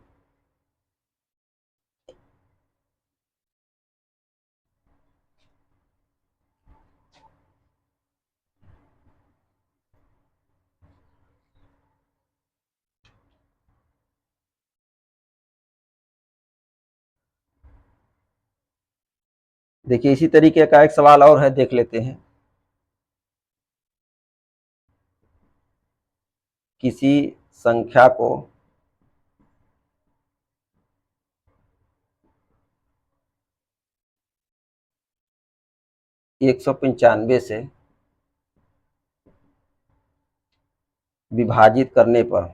देखिए इसी तरीके का एक सवाल और है, देख लेते हैं। किसी संख्या को एक 195 से विभाजित करने पर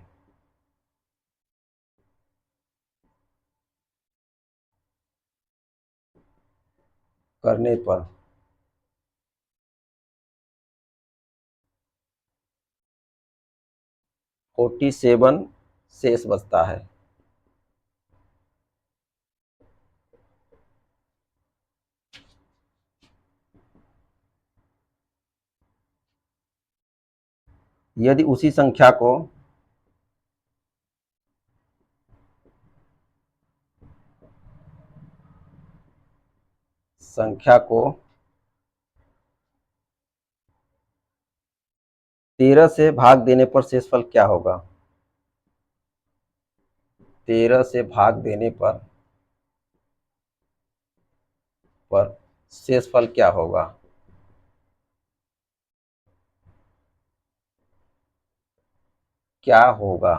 फोर्टी 47 शेष बचता है। यदि उसी संख्या को संख्या को 13 से भाग देने पर शेषफल क्या होगा? 13 से भाग देने पर शेषफल क्या होगा? क्या होगा?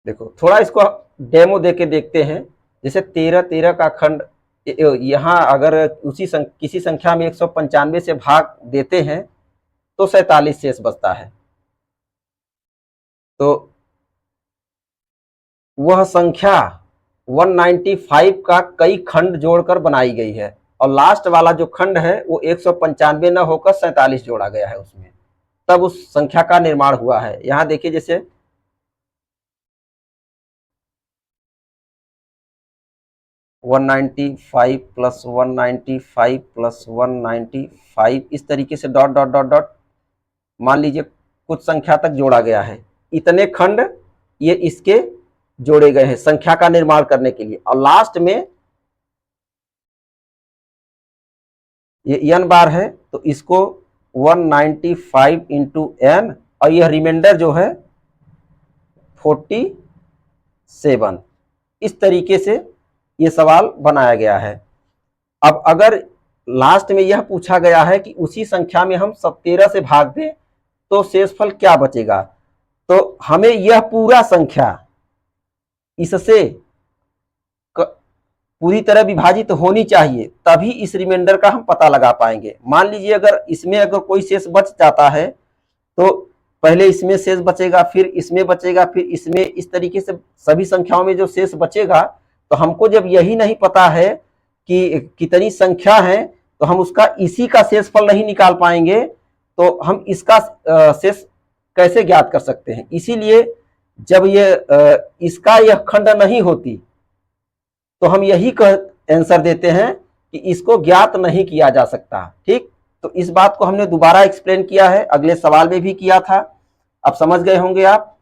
देखो थोड़ा इसको डेमो देके देखते हैं। जैसे 13 13 का खंड यहाँ अगर किसी संख्या में 195 से भाग देते हैं तो 47 शेष बचता है। तो वह संख्या 195 का कई खंड जोड़कर बनाई गई है, और लास्ट वाला जो खंड है वो 195 न होकर 47 जोड़ा गया है उसमें, तब उस संख्या का निर्माण हुआ है। यहाँ देखिए जैसे 195 प्लस 195 प्लस 195, इस तरीके से डॉट डॉट डॉट डॉट मान लीजिए कुछ संख्या तक जोड़ा गया है। इतने खंड ये इसके जोड़े गए हैं संख्या का निर्माण करने के लिए, और लास्ट में ये n बार है तो इसको 195 इंटू n, और यह रिमाइंडर जो है 47। इस तरीके से ये सवाल बनाया गया है। अब अगर लास्ट में यह पूछा गया है कि उसी संख्या में हम 13 से भाग दें तो शेषफल क्या बचेगा, तो हमें यह पूरा संख्या इससे पूरी तरह विभाजित होनी चाहिए, तभी इस रिमाइंडर का हम पता लगा पाएंगे। मान लीजिए अगर इसमें अगर कोई शेष बच जाता है तो पहले इसमें शेष बचेगा, फिर इसमें बचेगा, फिर इसमें, इस तरीके से सभी संख्याओं में जो शेष बचेगा, तो हमको जब यही नहीं पता है कि कितनी संख्या है तो हम उसका इसी का शेषफल नहीं निकाल पाएंगे, तो हम इसका शेष कैसे ज्ञात कर सकते हैं। इसीलिए जब ये इसका यह खंड नहीं होती तो हम यही आंसर देते हैं कि इसको ज्ञात नहीं किया जा सकता। ठीक, तो इस बात को हमने दोबारा एक्सप्लेन किया है, अगले सवाल में भी किया था, अब समझ गए होंगे आप।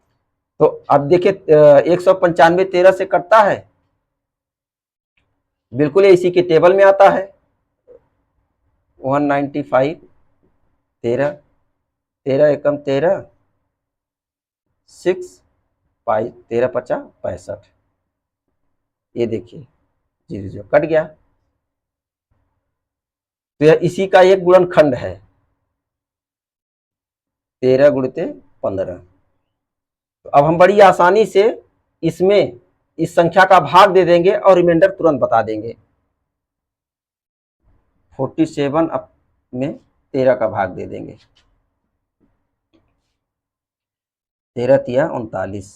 तो अब देखिए 195 13 से कटता है, बिल्कुल इसी के टेबल में आता है। 195 13 13 एकम 13 6 13 50 65, ये देखिए 0 कट गया। तो यह इसी का एक गुणनखंड है, 13 गुणित 15। तो अब हम बड़ी आसानी से इसमें इस संख्या का भाग दे देंगे और रिमाइंडर तुरंत बता देंगे। 47 में 13 का भाग दे देंगे, 13 तिया 39,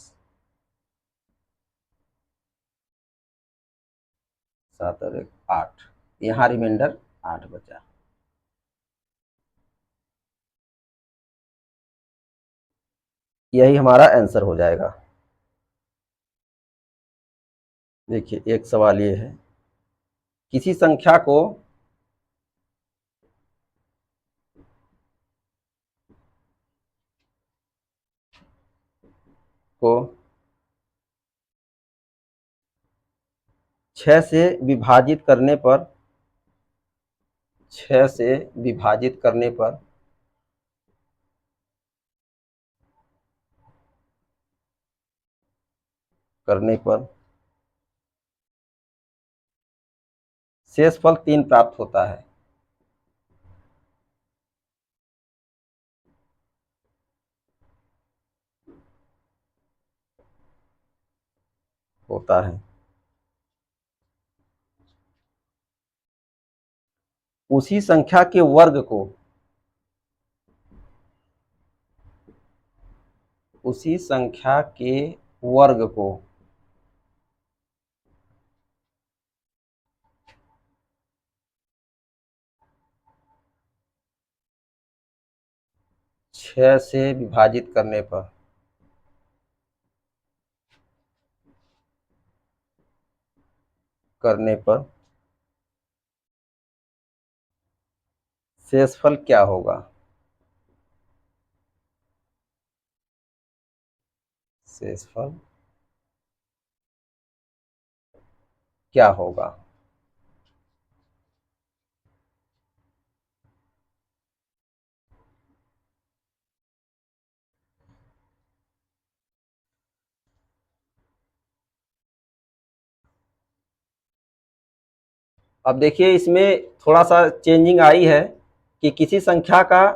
7 और 1 8, यहाँ रिमाइंडर 8 बचा। यही हमारा आंसर हो जाएगा। देखिए एक सवाल ये है, किसी संख्या को को 6 से विभाजित करने पर 6 से विभाजित करने पर शेषफल 3 प्राप्त होता है। होता है उसी संख्या के वर्ग को, उसी संख्या के वर्ग को 6 से विभाजित करने पर शेषफल क्या होगा। शेषफल क्या होगा। अब देखिए इसमें थोड़ा सा चेंजिंग आई है कि किसी संख्या का,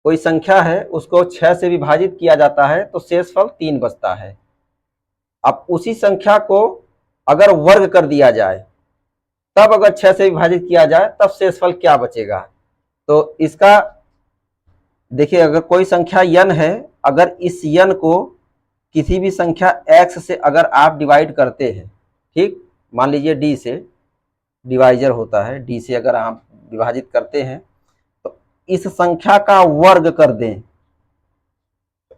कोई संख्या है उसको 6 से विभाजित किया जाता है तो शेषफल 3 बचता है। अब उसी संख्या को अगर वर्ग कर दिया जाए, तब अगर 6 से विभाजित किया जाए तब शेषफल क्या बचेगा। तो इसका देखिए, अगर कोई संख्या n है, अगर इस n को किसी भी संख्या x से अगर आप डिवाइड करते हैं, ठीक, मान लीजिए d से डिवाइजर होता है, d से अगर आप विभाजित करते हैं तो इस संख्या का वर्ग कर दें,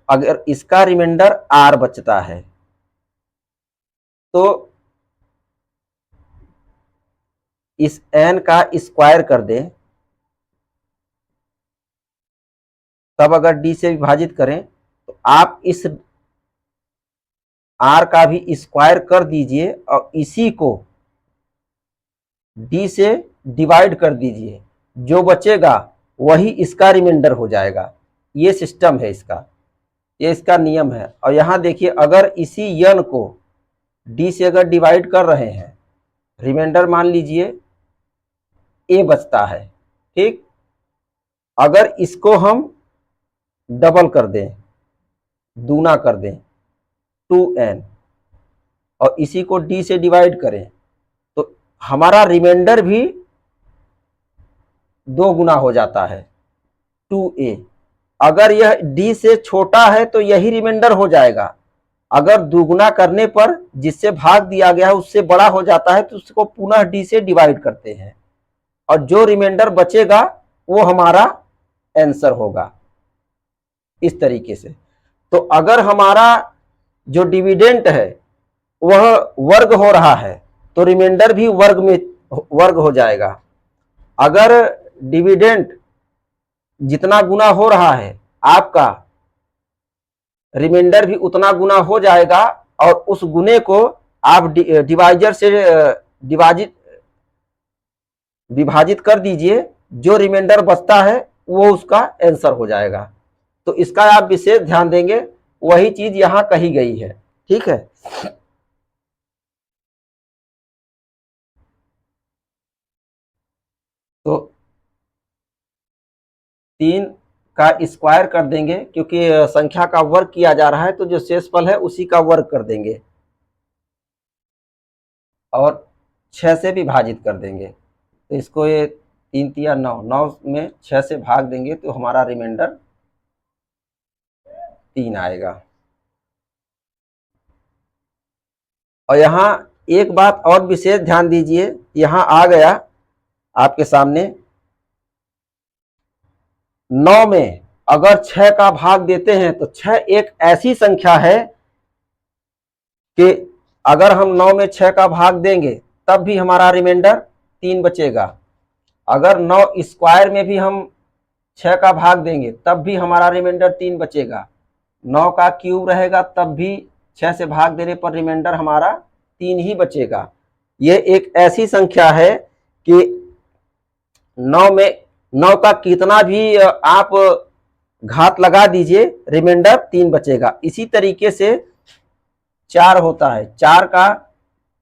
अगर इसका रिमाइंडर r बचता है तो इस n का स्क्वायर कर दें, तब अगर d से विभाजित करें तो आप इस r का भी स्क्वायर कर दीजिए और इसी को d से डिवाइड कर दीजिए, जो बचेगा वही इसका रिमाइंडर हो जाएगा। ये सिस्टम है इसका, ये इसका नियम है। और यहाँ देखिए, अगर इसी n को d से अगर डिवाइड कर रहे हैं, रिमाइंडर मान लीजिए a बचता है, ठीक, अगर इसको हम डबल कर दें, दूना कर दें 2n, और इसी को d से डिवाइड करें तो हमारा रिमाइंडर भी 2 गुना हो जाता है 2a। अगर यह d से छोटा है तो यही रिमाइंडर हो जाएगा। अगर दुगुना करने पर जिससे भाग दिया गया है उससे बड़ा हो जाता है तो उसको पुनः d से डिवाइड करते हैं और जो रिमाइंडर बचेगा वो हमारा आंसर होगा। इस तरीके से तो अगर हमारा जो डिविडेंड है वह वर्ग हो रहा है तो रिमाइंडर भी वर्ग हो जाएगा। अगर डिविडेंड जितना गुना हो रहा है आपका रिमाइंडर भी उतना गुना हो जाएगा और उस गुने को आप डिवाइजर से विभाजित कर दीजिए, जो रिमाइंडर बचता है वो उसका आंसर हो जाएगा। तो इसका आप विशेष ध्यान देंगे, वही चीज यहां कही गई है। ठीक है, तो 3 का स्क्वायर कर देंगे क्योंकि संख्या का वर्ग किया जा रहा है तो जो शेषफल है उसी का वर्ग कर देंगे और 6 से विभाजित कर देंगे। तो इसको ये 3 तिया 9, 9 में 6 से भाग देंगे तो हमारा रिमाइंडर 3 आएगा। और यहाँ एक बात और विशेष ध्यान दीजिए, यहाँ आ गया आपके सामने 9 में अगर 6 का भाग देते हैं तो 6 एक ऐसी संख्या है कि अगर हम 9 में 6 का भाग देंगे तब भी हमारा रिमाइंडर 3 बचेगा। अगर 9 स्क्वायर में भी हम 6 का भाग देंगे तब भी हमारा रिमाइंडर 3 बचेगा। 9 का क्यूब रहेगा तब भी 6 से भाग देने पर रिमाइंडर हमारा 3 ही बचेगा। ये एक ऐसी संख्या है कि 9 का कितना भी आप घात लगा दीजिए रिमाइंडर 3 बचेगा। इसी तरीके से 4 होता है, 4 का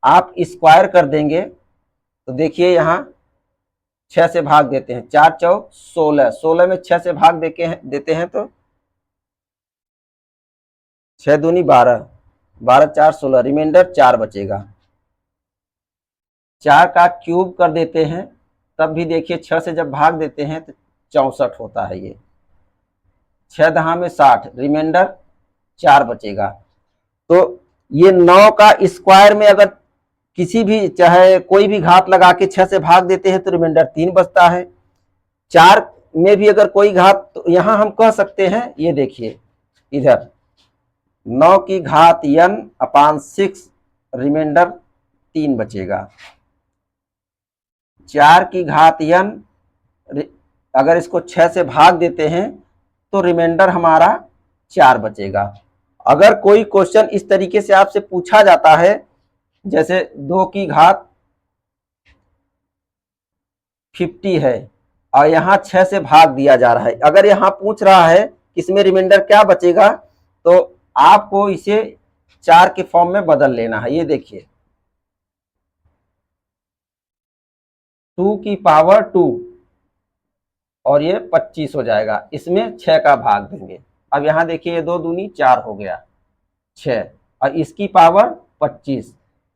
आप स्क्वायर कर देंगे तो देखिए यहाँ 6 से भाग देते हैं, 4 चौक 16, 16 में 6 से भाग देते हैं तो 6 दूनी 12, 12 4 16, रिमाइंडर 4 बचेगा। 4 का क्यूब कर देते हैं तब भी देखिए 6 से जब भाग देते हैं तो 64 होता है। ये 6 दहा में 60, रिमाइंडर 4 बचेगा। तो ये 9 का स्क्वायर में अगर किसी भी चाहे कोई भी घात लगा के 6 से भाग देते हैं तो रिमाइंडर 3 बचता है। 4 में भी अगर कोई घात तो यहां हम कह सकते हैं, ये देखिए इधर 9 की घात n/6 रिमाइंडर 3 बचेगा। 4 की घात n अगर इसको 6 से भाग देते हैं तो रिमाइंडर हमारा 4 बचेगा। अगर कोई क्वेश्चन इस तरीके से आपसे पूछा जाता है जैसे 2 की घात 50 है और यहाँ 6 से भाग दिया जा रहा है, अगर यहाँ पूछ रहा है इसमें रिमाइंडर क्या बचेगा तो आपको इसे 4 के फॉर्म में बदल लेना है। ये देखिए 2 की पावर 2 और ये 25 हो जाएगा, इसमें 6 का भाग देंगे। अब यहाँ देखिए ये 2 दूनी 4 हो गया 6 और इसकी पावर 25।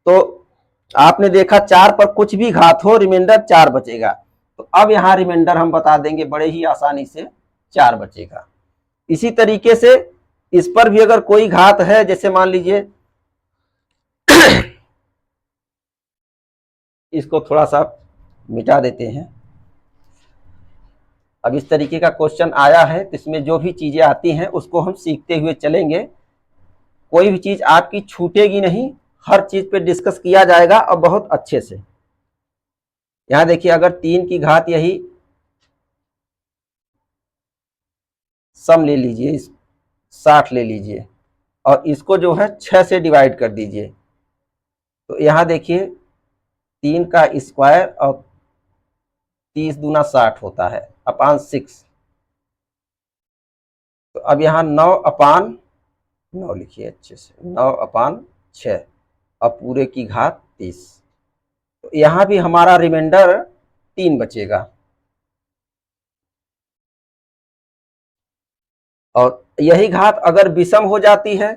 तो आपने देखा 4 पर कुछ भी घात हो रिमाइंडर 4 बचेगा। तो अब यहाँ रिमाइंडर हम बता देंगे बड़े ही आसानी से 4 बचेगा। इसी तरीके से इस पर भी अगर कोई घात है, जैसे मान लीजिए इसको थोड़ा सा मिटा देते हैं। अब इस तरीके का क्वेश्चन आया है तो इसमें जो भी चीजें आती हैं उसको हम सीखते हुए चलेंगे, कोई भी चीज आपकी छूटेगी नहीं, हर चीज पे डिस्कस किया जाएगा और बहुत अच्छे से। यहां देखिए अगर 3 की घात यही सम ले लीजिए, 60 ले लीजिए और इसको जो है 6 से डिवाइड कर दीजिए तो यहां देखिए 3 का स्क्वायर और 30 दूना 60 होता है अपान 6। तो अब यहाँ 9/9 लिखिए अच्छे से, 9/6 और पूरे की घात 30। तो यहाँ भी हमारा रिमाइंडर 3 बचेगा। और यही घात अगर विषम हो जाती है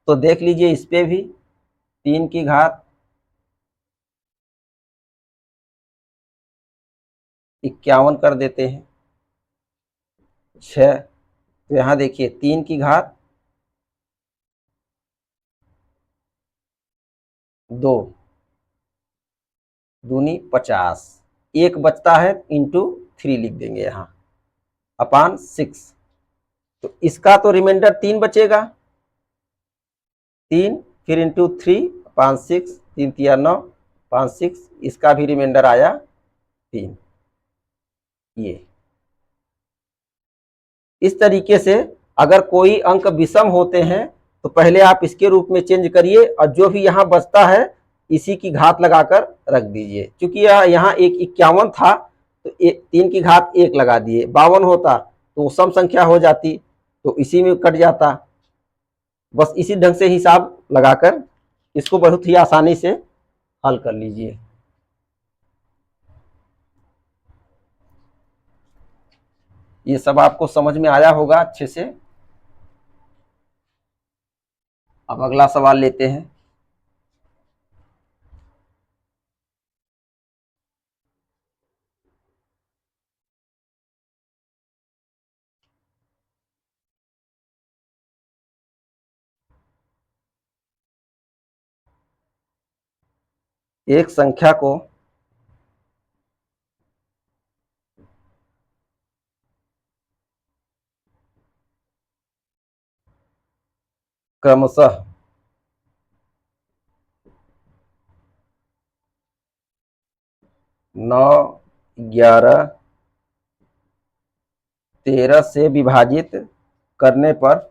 तो देख लीजिए इस पे भी 3 की घात 51 कर देते हैं। 6, तो यहाँ देखिए 3 की घात 2 दूनी 50, एक बचता है इंटू 3 लिख देंगे यहाँ अपान 6। तो इसका तो रिमाइंडर 3 बचेगा, 3 फिर इंटू 3 अपान 6, 3 तिया 9 अपान 6, इसका भी रिमाइंडर आया 3। ये इस तरीके से अगर कोई अंक विषम होते हैं तो पहले आप इसके रूप में चेंज करिए और जो भी यहाँ बचता है इसी की घात लगाकर रख दीजिए। क्योंकि यहाँ एक 51 था तो 3 की घात 1 लगा दिए, 52 होता तो सम संख्या हो जाती तो इसी में कट जाता। बस इसी ढंग से हिसाब लगाकर इसको बहुत ही आसानी से हल कर लीजिए। ये सब आपको समझ में आया होगा अच्छे से। अब अगला सवाल लेते हैं। एक संख्या को क्रमशः 9, 11, 13 से विभाजित करने पर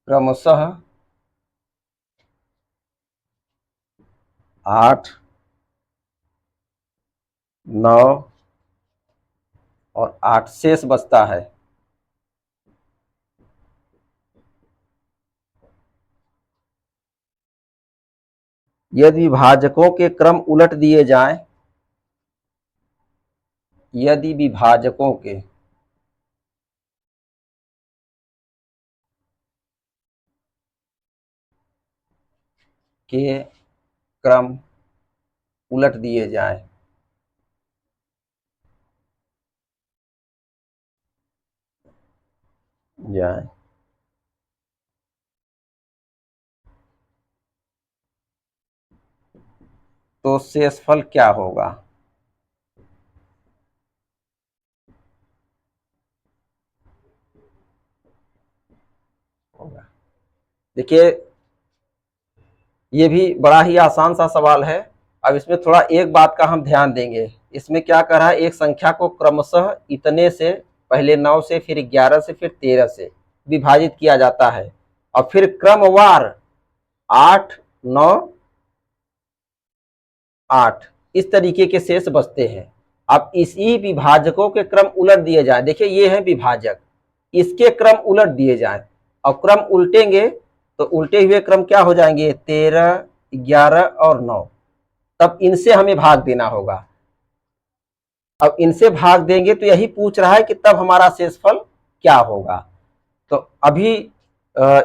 क्रमशः 8, 9 और 8 शेष बचता है। यदि विभाजकों के क्रम उलट दिए जाएं, यदि विभाजकों के क्रम उलट दिए जाएं, तो शेषफल क्या होगा? देखिए ये भी बड़ा ही आसान सा सवाल है। अब इसमें थोड़ा एक बात का हम ध्यान देंगे। इसमें क्या कर रहा है, एक संख्या को क्रमशः इतने से, पहले 9 से, फिर 11 से, फिर 13 से विभाजित किया जाता है और फिर क्रमवार 8, 9, 8 इस तरीके के शेष बचते हैं। अब इसी विभाजकों के क्रम उलट दिए जाए, देखिए ये है विभाजक, इसके क्रम उलट दिए जाए और क्रम उल्टेंगे तो उल्टे हुए क्रम क्या हो जाएंगे, 13, 11 और 9। तब इनसे हमें भाग देना होगा। अब इनसे भाग देंगे तो यही पूछ रहा है कि तब हमारा शेषफल क्या होगा। तो अभी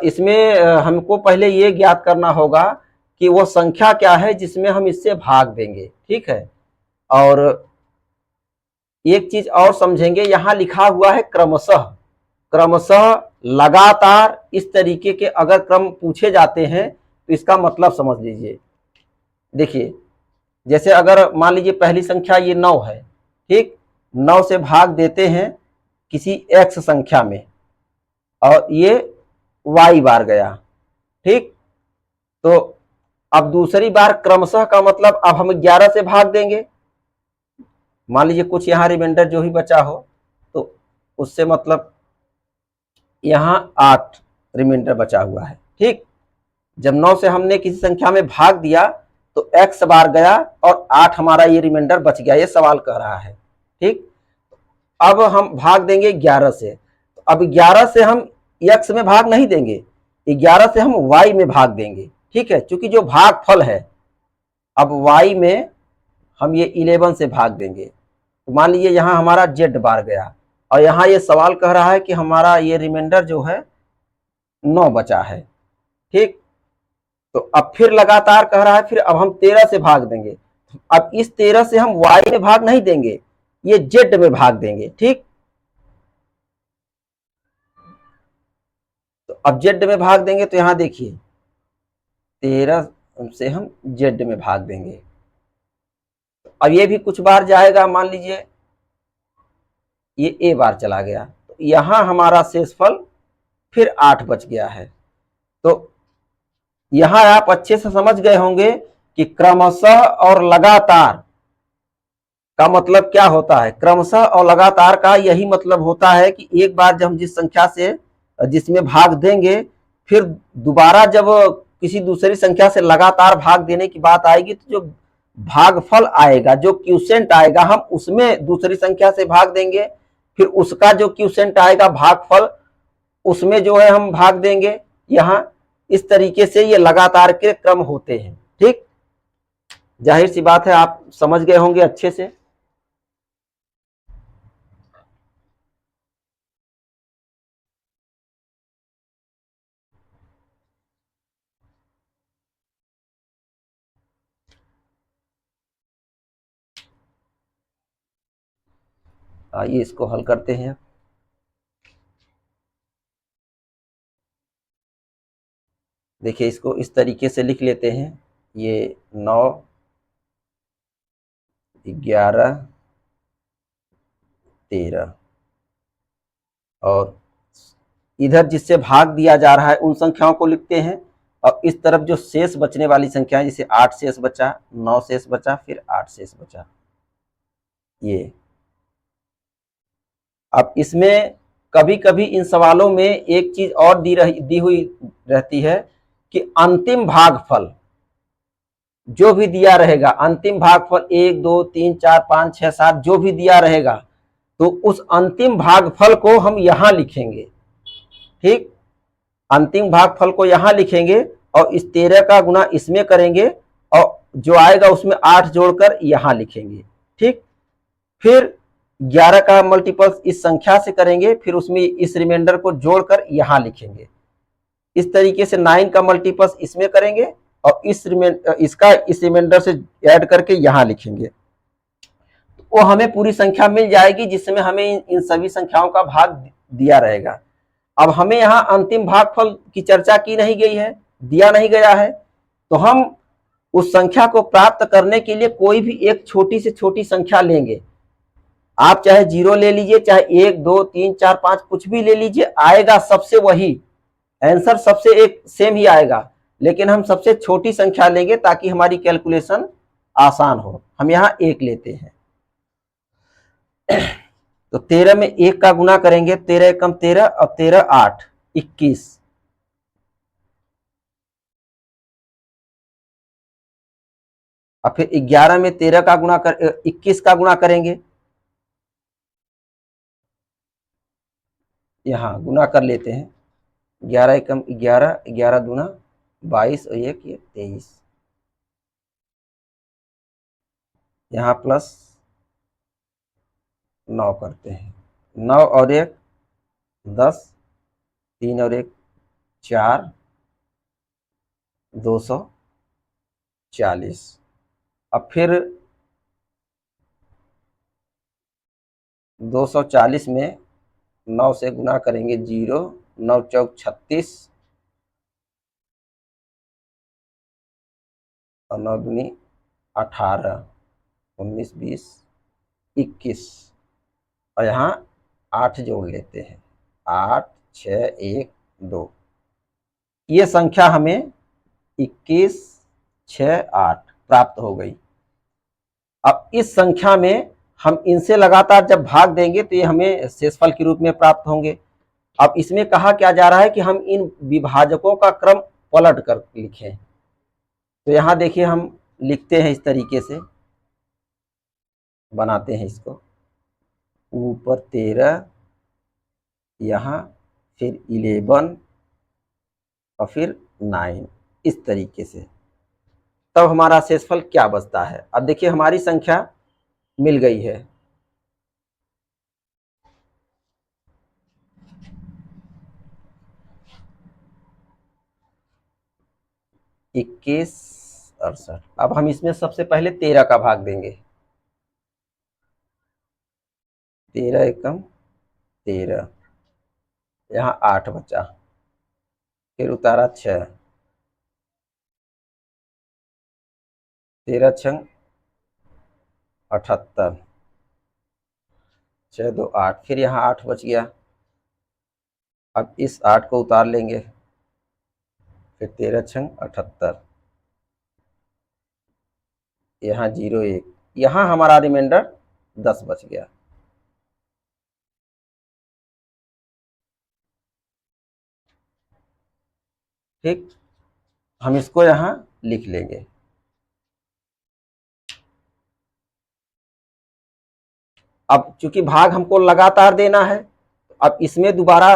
इसमें हमको पहले ये ज्ञात करना होगा कि वो संख्या क्या है जिसमें हम इससे भाग देंगे, ठीक है। और एक चीज और समझेंगे, यहां लिखा हुआ है क्रमशः। क्रमशः, लगातार, इस तरीके के अगर क्रम पूछे जाते हैं तो इसका मतलब समझ लीजिए। देखिए जैसे अगर मान लीजिए पहली संख्या ये 9 है, ठीक, 9 से भाग देते हैं किसी x संख्या में और ये y बार गया, ठीक। तो अब दूसरी बार क्रमशः का मतलब अब हम 11 से भाग देंगे। मान लीजिए कुछ यहाँ रिमाइंडर जो ही बचा हो तो उससे मतलब यहाँ 8 रिमाइंडर बचा हुआ है, ठीक। जब 9 से हमने किसी संख्या में भाग दिया तो x बार गया और 8 हमारा ये रिमाइंडर बच गया, ये सवाल कह रहा है, ठीक। अब हम भाग देंगे 11 से। अब 11 से हम x में भाग नहीं देंगे, 11 से हम y में भाग देंगे। ठीक है, क्योंकि जो भागफल है, अब y में हम ये 11 से भाग देंगे, तो मान लीजिए यहाँ हमारा z बार गया, और यहाँ ये सवाल कह रहा है कि हमारा ये रिमाइंडर जो है 9 बचा है। ठीक, तो अब फिर लगातार कह रहा है, फिर अब हम 13 से भाग देंगे। अब इस 13 से हम y में भाग नहीं देंगे, ये z में भाग देंगे। ठीक, तो अब z में भाग देंगे, तो यहां देखिए 13 से हम z में भाग देंगे। अब ये भी कुछ बार जाएगा, मान लीजिए ये a बार चला गया, तो यहां हमारा शेषफल फिर 8 बच गया है। तो यहां आप अच्छे से समझ गए होंगे कि क्रमशः और लगातार का मतलब क्या होता है। क्रमशः और लगातार का यही मतलब होता है कि एक बार जब हम जिस संख्या से जिसमें भाग देंगे, फिर दोबारा जब किसी दूसरी संख्या से लगातार भाग देने की बात आएगी, तो जो भागफल आएगा, जो क्यूसेंट आएगा, हम उसमें दूसरी संख्या से भाग देंगे, फिर उसका जो क्यूसेंट आएगा भागफल, उसमें जो है हम भाग देंगे। यहाँ इस तरीके से ये लगातार के क्रम होते हैं। ठीक, जाहिर सी बात है आप समझ गए होंगे अच्छे से। आइए इसको हल करते हैं। देखिए इसको इस तरीके से लिख लेते हैं, ये 9, 11, 13, और इधर जिससे भाग दिया जा रहा है उन संख्याओं को लिखते हैं, और इस तरफ जो शेष बचने वाली संख्या है, जैसे 8 शेष बचा, 9 शेष बचा, फिर 8 शेष बचा। ये अब इसमें कभी कभी इन सवालों में एक चीज और दी हुई रहती है कि अंतिम भागफल जो भी दिया रहेगा, अंतिम भागफल 1, 2, 3, 4, 5, 6, 7 जो भी दिया रहेगा, तो उस अंतिम भागफल को हम यहां लिखेंगे। ठीक, अंतिम भागफल को यहां लिखेंगे, और इस 13 का गुना इसमें करेंगे, और जो आएगा उसमें 8 जोड़कर यहां लिखेंगे। ठीक, फिर 11 का मल्टीपल इस संख्या से करेंगे, फिर उसमें इस रिमाइंडर को जोड़कर यहां लिखेंगे। इस तरीके से 9 का मल्टीपल इसमें करेंगे, और इसका इस रिमाइंडर से ऐड करके यहां लिखेंगे, वो हमें पूरी संख्या मिल जाएगी, जिसमें हमें इन सभी संख्याओं का भाग दिया रहेगा। अब हमें यहाँ अंतिम भागफल की चर्चा की नहीं गई है, दिया नहीं गया है, तो हम उस संख्या को प्राप्त करने के लिए कोई भी एक छोटी से छोटी संख्या लेंगे। आप चाहे 0 ले लीजिए, चाहे 1, 2, 3, 4, 5 कुछ भी ले लीजिए, आएगा सबसे वही आंसर, सबसे एक सेम ही आएगा, लेकिन हम सबसे छोटी संख्या लेंगे ताकि हमारी कैलकुलेशन आसान हो। हम यहाँ 1 लेते हैं, तो 13 में 1 का गुना करेंगे, 13 एकम 13, और 13 8, 21। और फिर 11 में 13 का गुना कर 21 का गुना करेंगे, यहाँ गुना कर लेते हैं, 11 एकम 11, 11 दूना 22, और 1 ये 23, यहाँ प्लस 9 करते हैं, 9 और 1 10, 3 और 1 4, 240। अब फिर 240 में 9 से गुना करेंगे, 0, 9 चौक 36, और 9 दूनी 18, 19, 20, 21, और यहाँ 8 जोड़ लेते हैं, 8, 6, 1, 2, ये संख्या हमें 21, 6, 8 प्राप्त हो गई। अब इस संख्या में हम इनसे लगातार जब भाग देंगे, तो ये हमें शेषफल के रूप में प्राप्त होंगे। अब इसमें कहा क्या जा रहा है कि हम इन विभाजकों का क्रम पलट कर लिखें, तो यहाँ देखिए हम लिखते हैं, इस तरीके से बनाते हैं इसको, ऊपर 13, यहाँ फिर 11, और फिर 9, इस तरीके से, तब हमारा शेषफल क्या बचता है। अब देखिए हमारी संख्या मिल गई है, 21 68। अब हम इसमें सबसे पहले 13 का भाग देंगे, 13 एकम 13, यहाँ 8 बचा, फिर उतारा 6, 13 छंग 78, 6 2 8, फिर यहाँ 8 बच गया। अब इस 8 को उतार लेंगे, फिर 13 छंग 78, यहाँ 0 1, यहाँ हमारा रिमाइंडर 10 बच गया। ठीक, हम इसको यहाँ लिख लेंगे। अब चूंकि भाग हमको लगातार देना है, अब इसमें दोबारा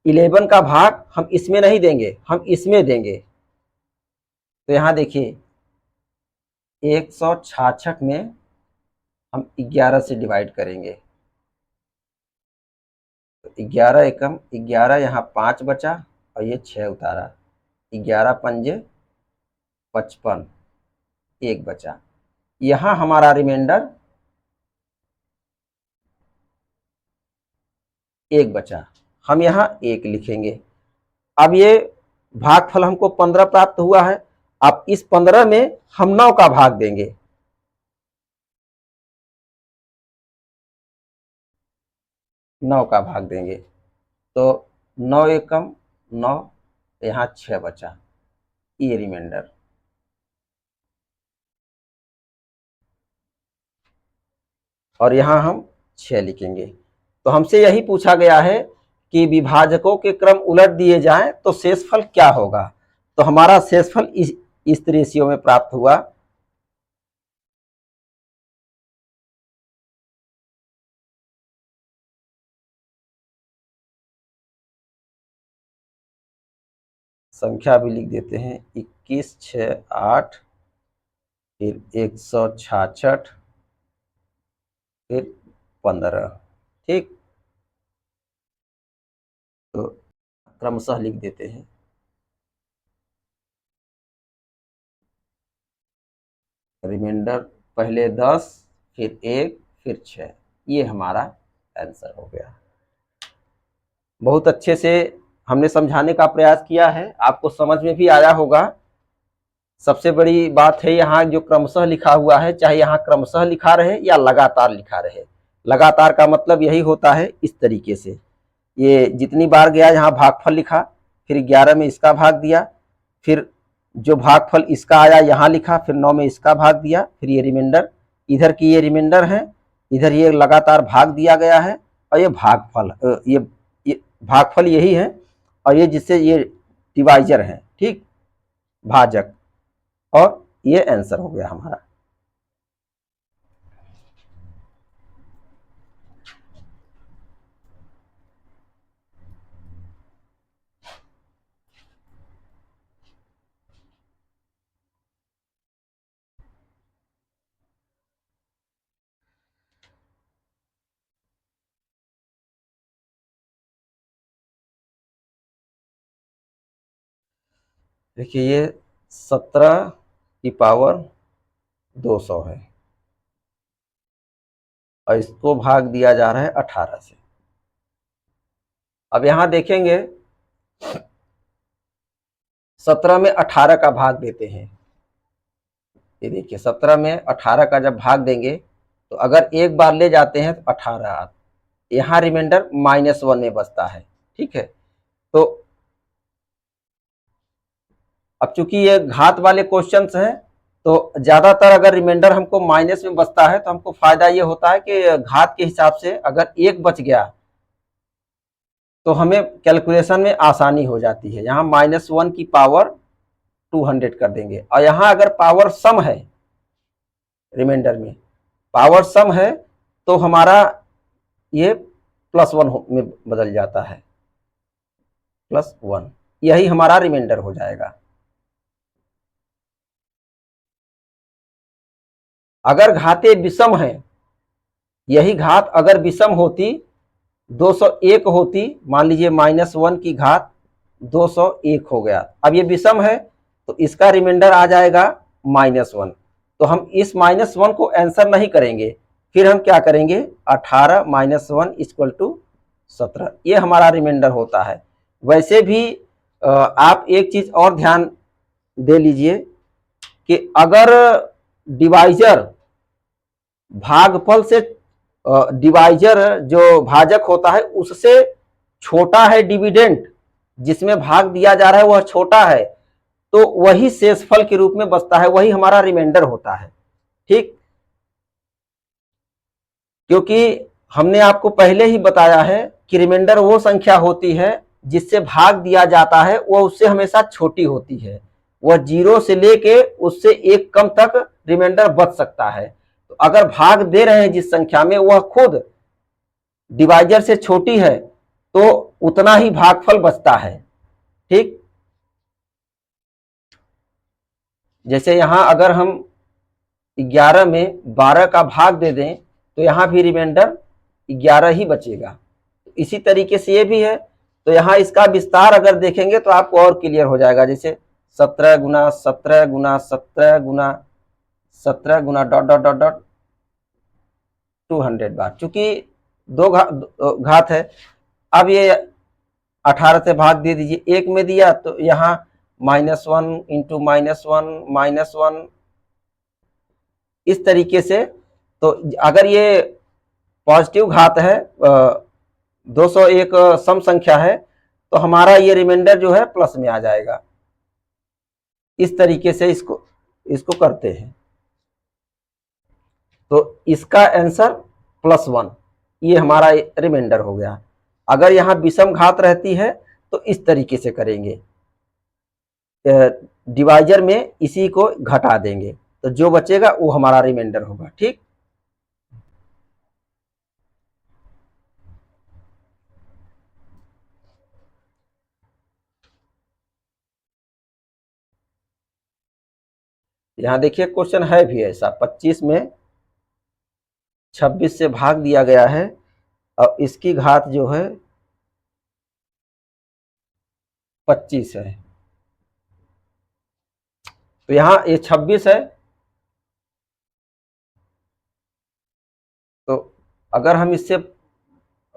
11 का भाग हम इसमें नहीं देंगे, हम इसमें देंगे। तो यहाँ देखिए 166 में हम 11 से डिवाइड करेंगे, तो 11 एकम 11, यहाँ 5 बचा और ये 6 उतारा, 11 पंजे 55, 1 बचा। यहाँ हमारा रिमाइंडर 1 बचा, हम यहाँ 1 लिखेंगे। अब ये भागफल हमको 15 प्राप्त हुआ है। अब इस 15 में हम 9 का भाग देंगे, 9 का भाग देंगे, तो 9 एकम 9, यहाँ 6 बचा, ये रिमाइंडर। और यहाँ हम 6 लिखेंगे। तो हमसे यही पूछा गया है कि विभाजकों के क्रम उलट दिए जाएं तो शेषफल क्या होगा। तो हमारा शेषफल इस रेशियो में प्राप्त हुआ। संख्या भी लिख देते हैं, 21 6 8, फिर 166, फिर 15। ठीक, तो क्रमशः लिख देते हैं। रिमाइंडर पहले 10, फिर 1, फिर 6, ये हमारा आंसर हो गया। बहुत अच्छे से हमने समझाने का प्रयास किया है, आपको समझ में भी आया होगा। सबसे बड़ी बात है यहाँ जो क्रमशः लिखा हुआ है, चाहे यहाँ क्रमशः लिखा रहे या लगातार लिखा रहे। लगातार का मतलब यही होता है इस तरीके से, ये जितनी बार गया यहाँ भागफल लिखा, फिर 11 में इसका भाग दिया, फिर जो भागफल इसका आया यहाँ लिखा, फिर 9 में इसका भाग दिया, फिर ये रिमाइंडर, इधर की ये रिमाइंडर है, इधर ये लगातार भाग दिया गया है, और ये भागफल, ये भागफल यही है, और ये जिससे ये डिवाइजर है, ठीक, भाजक, और ये आंसर हो गया हमारा। देखिए ये 17 की पावर 200 है, और इसको भाग दिया जा रहा है 18 से। अब यहां देखेंगे 17 में 18 का भाग देते हैं। ये देखिए 17 में 18 का जब भाग देंगे, तो अगर एक बार ले जाते हैं तो 18, यहाँ रिमाइंडर -1 में बचता है। ठीक है, तो अब चूंकि ये घात वाले क्वेश्चंस हैं, तो ज्यादातर अगर रिमाइंडर हमको माइनस में बचता है तो हमको फायदा ये होता है कि घात के हिसाब से अगर एक बच गया तो हमें कैलकुलेशन में आसानी हो जाती है। यहाँ -1 की पावर 200 कर देंगे, और यहाँ अगर पावर सम है, रिमाइंडर में पावर सम है, तो हमारा ये +1 में बदल जाता है, +1, यही हमारा रिमाइंडर हो जाएगा। अगर घातें विषम है, यही घात अगर विषम होती 201 होती, मान लीजिए -1 की घात 201 हो गया। अब ये विषम है तो इसका रिमाइंडर आ जाएगा -1। तो हम इस -1 को आंसर नहीं करेंगे, फिर हम क्या करेंगे, 18 - 1 = 17, ये हमारा रिमाइंडर होता है। वैसे भी आप एक चीज और ध्यान दे लीजिए कि अगर डिवाइजर भागफल से डिवाइजर जो भाजक होता है उससे छोटा है, डिविडेंड जिसमें भाग दिया जा रहा है वह छोटा है, तो वही शेषफल के रूप में बचता है, वही हमारा रिमाइंडर होता है। ठीक, क्योंकि हमने आपको पहले ही बताया है कि रिमाइंडर वो संख्या होती है जिससे भाग दिया जाता है, वह उससे हमेशा छोटी होती है। वह 0 से लेके उससे 1 कम तक रिमाइंडर बच सकता है। तो अगर भाग दे रहे हैं जिस संख्या में वह खुद डिवाइजर से छोटी है तो उतना ही भागफल बचता है। ठीक, जैसे यहां अगर हम 11 में 12 का भाग दे दें तो यहां भी रिमाइंडर 11 ही बचेगा। इसी तरीके से ये भी है, तो यहां इसका विस्तार अगर देखेंगे तो आपको और क्लियर हो जाएगा। जैसे 17 गुना 17 गुना 17 गुना 17 गुना डॉट डॉट डॉट डॉट 200 बार, चूंकि दो घात है। अब ये 18 से भाग दे दीजिए, 1 में दिया तो यहाँ -1 इंटू -1 इस तरीके से। तो अगर ये पॉजिटिव घात है, 201 सम संख्या है, तो हमारा ये रिमाइंडर जो है प्लस में आ जाएगा। इस तरीके से इसको इसको करते हैं। तो इसका आंसर +1, ये हमारा रिमाइंडर हो गया। अगर यहाँ विषम घात रहती है तो इस तरीके से करेंगे, डिवाइजर में इसी को घटा देंगे, तो जो बचेगा वो हमारा रिमाइंडर होगा। ठीक, यहाँ देखिए क्वेश्चन है भी ऐसा, 25 में 26 से भाग दिया गया है और इसकी घात जो है 25 है। तो यहाँ ये 26 है, तो अगर हम इससे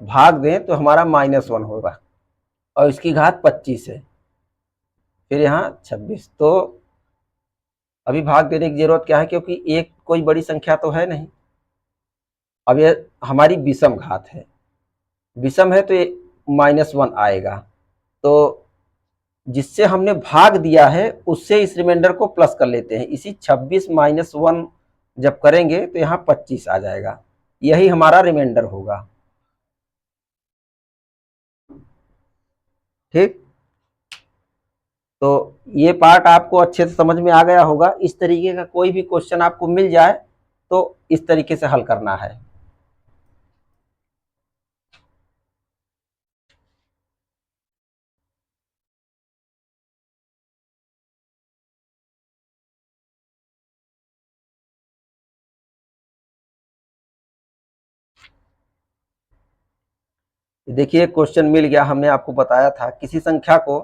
भाग दें तो हमारा -1 होगा और इसकी घात 25 है, फिर यहाँ 26। तो अभी भाग देने की जरूरत क्या है, क्योंकि एक कोई बड़ी संख्या तो है नहीं। अब ये हमारी विषम घात है, विषम है तो ये -1 आएगा। तो जिससे हमने भाग दिया है उससे इस रिमाइंडर को प्लस कर लेते हैं। इसी 26 - 1 जब करेंगे तो यहाँ 25 आ जाएगा, यही हमारा रिमाइंडर होगा। ठीक, तो ये पार्ट आपको अच्छे से समझ में आ गया होगा। इस तरीके का कोई भी क्वेश्चन आपको मिल जाए तो इस तरीके से हल करना है। देखिए क्वेश्चन मिल गया, हमने आपको बताया था किसी संख्या को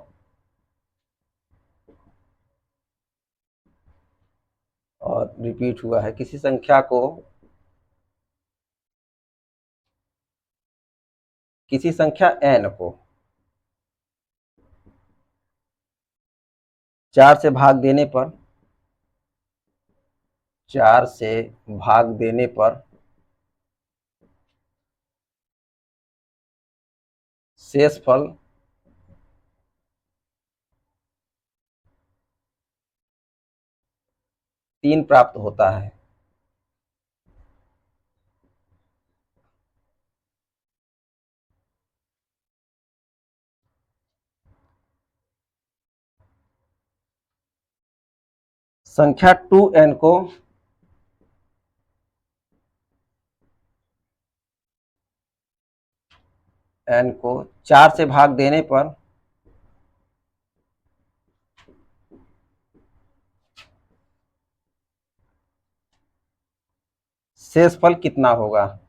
और रिपीट हुआ है, किसी संख्या को किसी संख्या n को 4 से भाग देने पर 4 से भाग देने पर शेषफल 3 प्राप्त होता है। संख्या 2n को n को 4 से भाग देने पर शेषफल कितना होगा।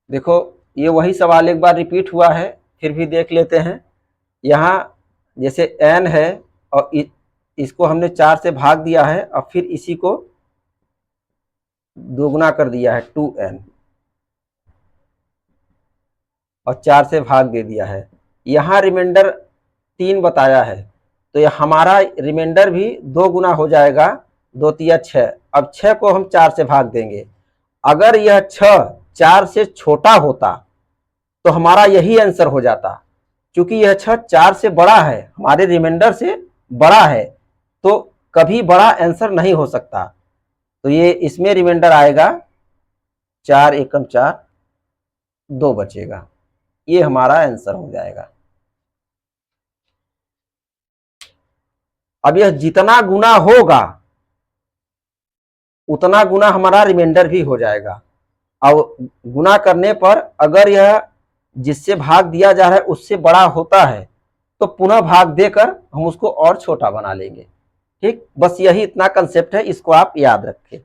देखो ये वही सवाल एक बार रिपीट हुआ है, फिर भी देख लेते हैं। यहाँ जैसे n है और इसको हमने 4 से भाग दिया है और फिर इसी को दोगुना कर दिया है 2n और 4 से भाग दे दिया है। यहाँ रिमाइंडर 3 बताया है, तो ये हमारा रिमाइंडर भी 2 गुना हो जाएगा, 2 तिया 6। अब 6 को हम 4 से भाग देंगे। अगर यह 6 4 से छोटा होता तो हमारा यही आंसर हो जाता। क्योंकि यह 6 4 से बड़ा है, हमारे रिमाइंडर से बड़ा है, तो कभी बड़ा आंसर नहीं हो सकता। तो ये इसमें रिमाइंडर आएगा 4 एकम 4, 2 बचेगा। ये हमारा आंसर हो जाएगा। अब यह जितना गुना होगा उतना गुना हमारा रिमाइंडर भी हो जाएगा। अब गुना करने पर अगर यह जिससे भाग दिया जा रहा है उससे बड़ा होता है तो पुनः भाग देकर हम उसको और छोटा बना लेंगे। ठीक, बस यही इतना कंसेप्ट है, इसको आप याद रखें।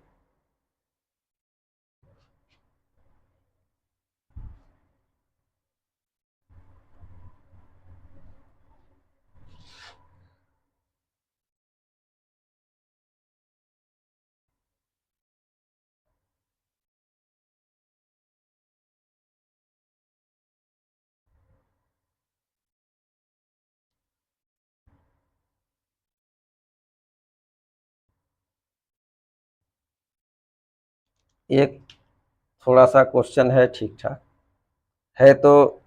एक थोड़ा सा क्वेश्चन है, ठीक ठाक है। तो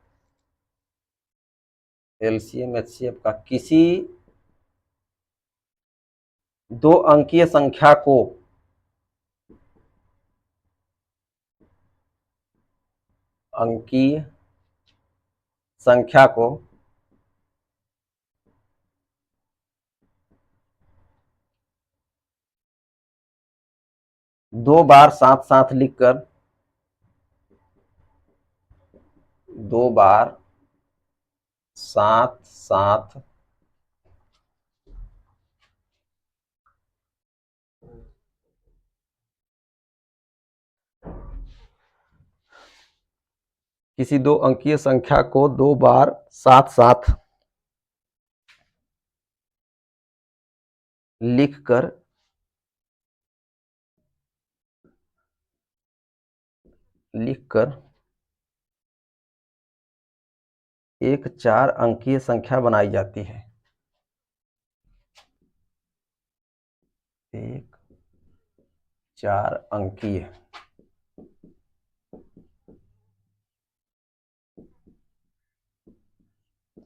एलसीएम एचसीएफ का किसी 2 अंकीय संख्या को अंकीय संख्या को 2 बार साथ साथ लिखकर 2 बार साथ साथ किसी 2 अंकीय संख्या को 2 बार साथ साथ लिखकर एक 4 अंकीय संख्या बनाई जाती है। एक 4 अंकीय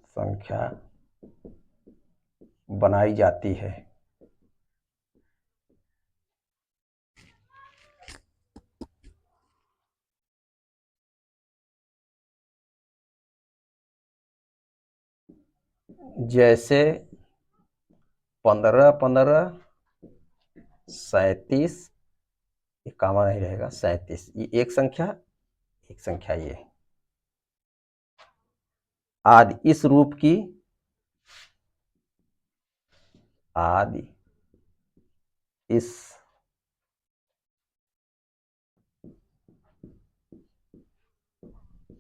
संख्या बनाई जाती है। जैसे 15 15 37, ये कामा नहीं रहेगा, 37 ये एक संख्या ये आदि इस रूप की आदि इस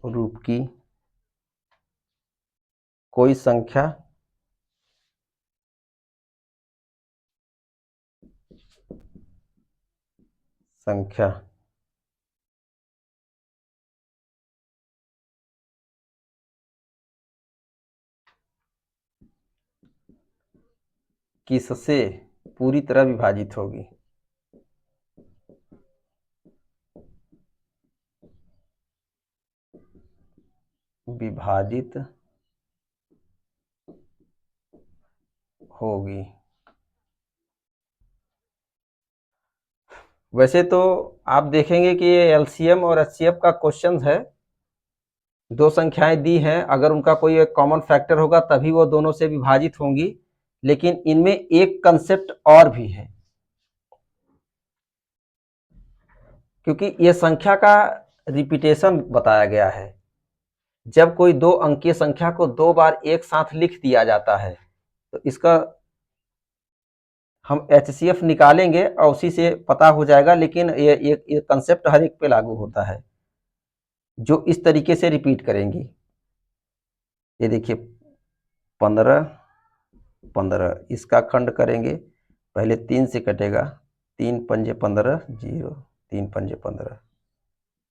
रूप की कोई संख्या किससे पूरी तरह विभाजित होगी। विभाजित होगी। वैसे तो आप देखेंगे कि ये एलसीएम और एचसीएफ का क्वेश्चन है। 2 संख्याएं दी हैं, अगर उनका कोई एक कॉमन फैक्टर होगा तभी वो दोनों से विभाजित होंगी। लेकिन इनमें एक कंसेप्ट और भी है, क्योंकि ये संख्या का रिपीटेशन बताया गया है। जब कोई दो अंकीय संख्या को दो बार एक साथ लिख दिया जाता है तो इसका हम HCF निकालेंगे और उसी से पता हो जाएगा, लेकिन ये कंसेप्ट हर एक पे लागू होता है जो इस तरीके से रिपीट करेंगी। ये देखिए 15 15 इसका खंड करेंगे, पहले 3 से कटेगा, 3 पंजे 15 0, 3 पंजे 15,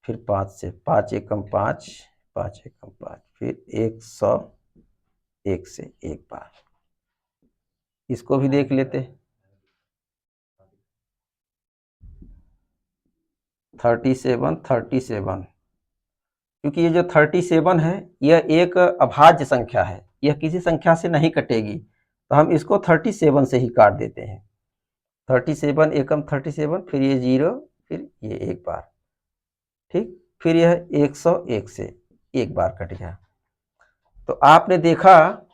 फिर 5 से, 5 एकम 5, 5 एकम 5, फिर 100 1 से एक बार। इसको भी देख लेते, 37 क्योंकि ये जो 37 है यह एक अभाज्य संख्या है, यह किसी संख्या से नहीं कटेगी, तो हम इसको 37 से ही काट देते हैं। 37 एकम 37, फिर ये 0, फिर ये एक बार, ठीक, फिर यह 101 से एक बार कट गया। तो आपने देखा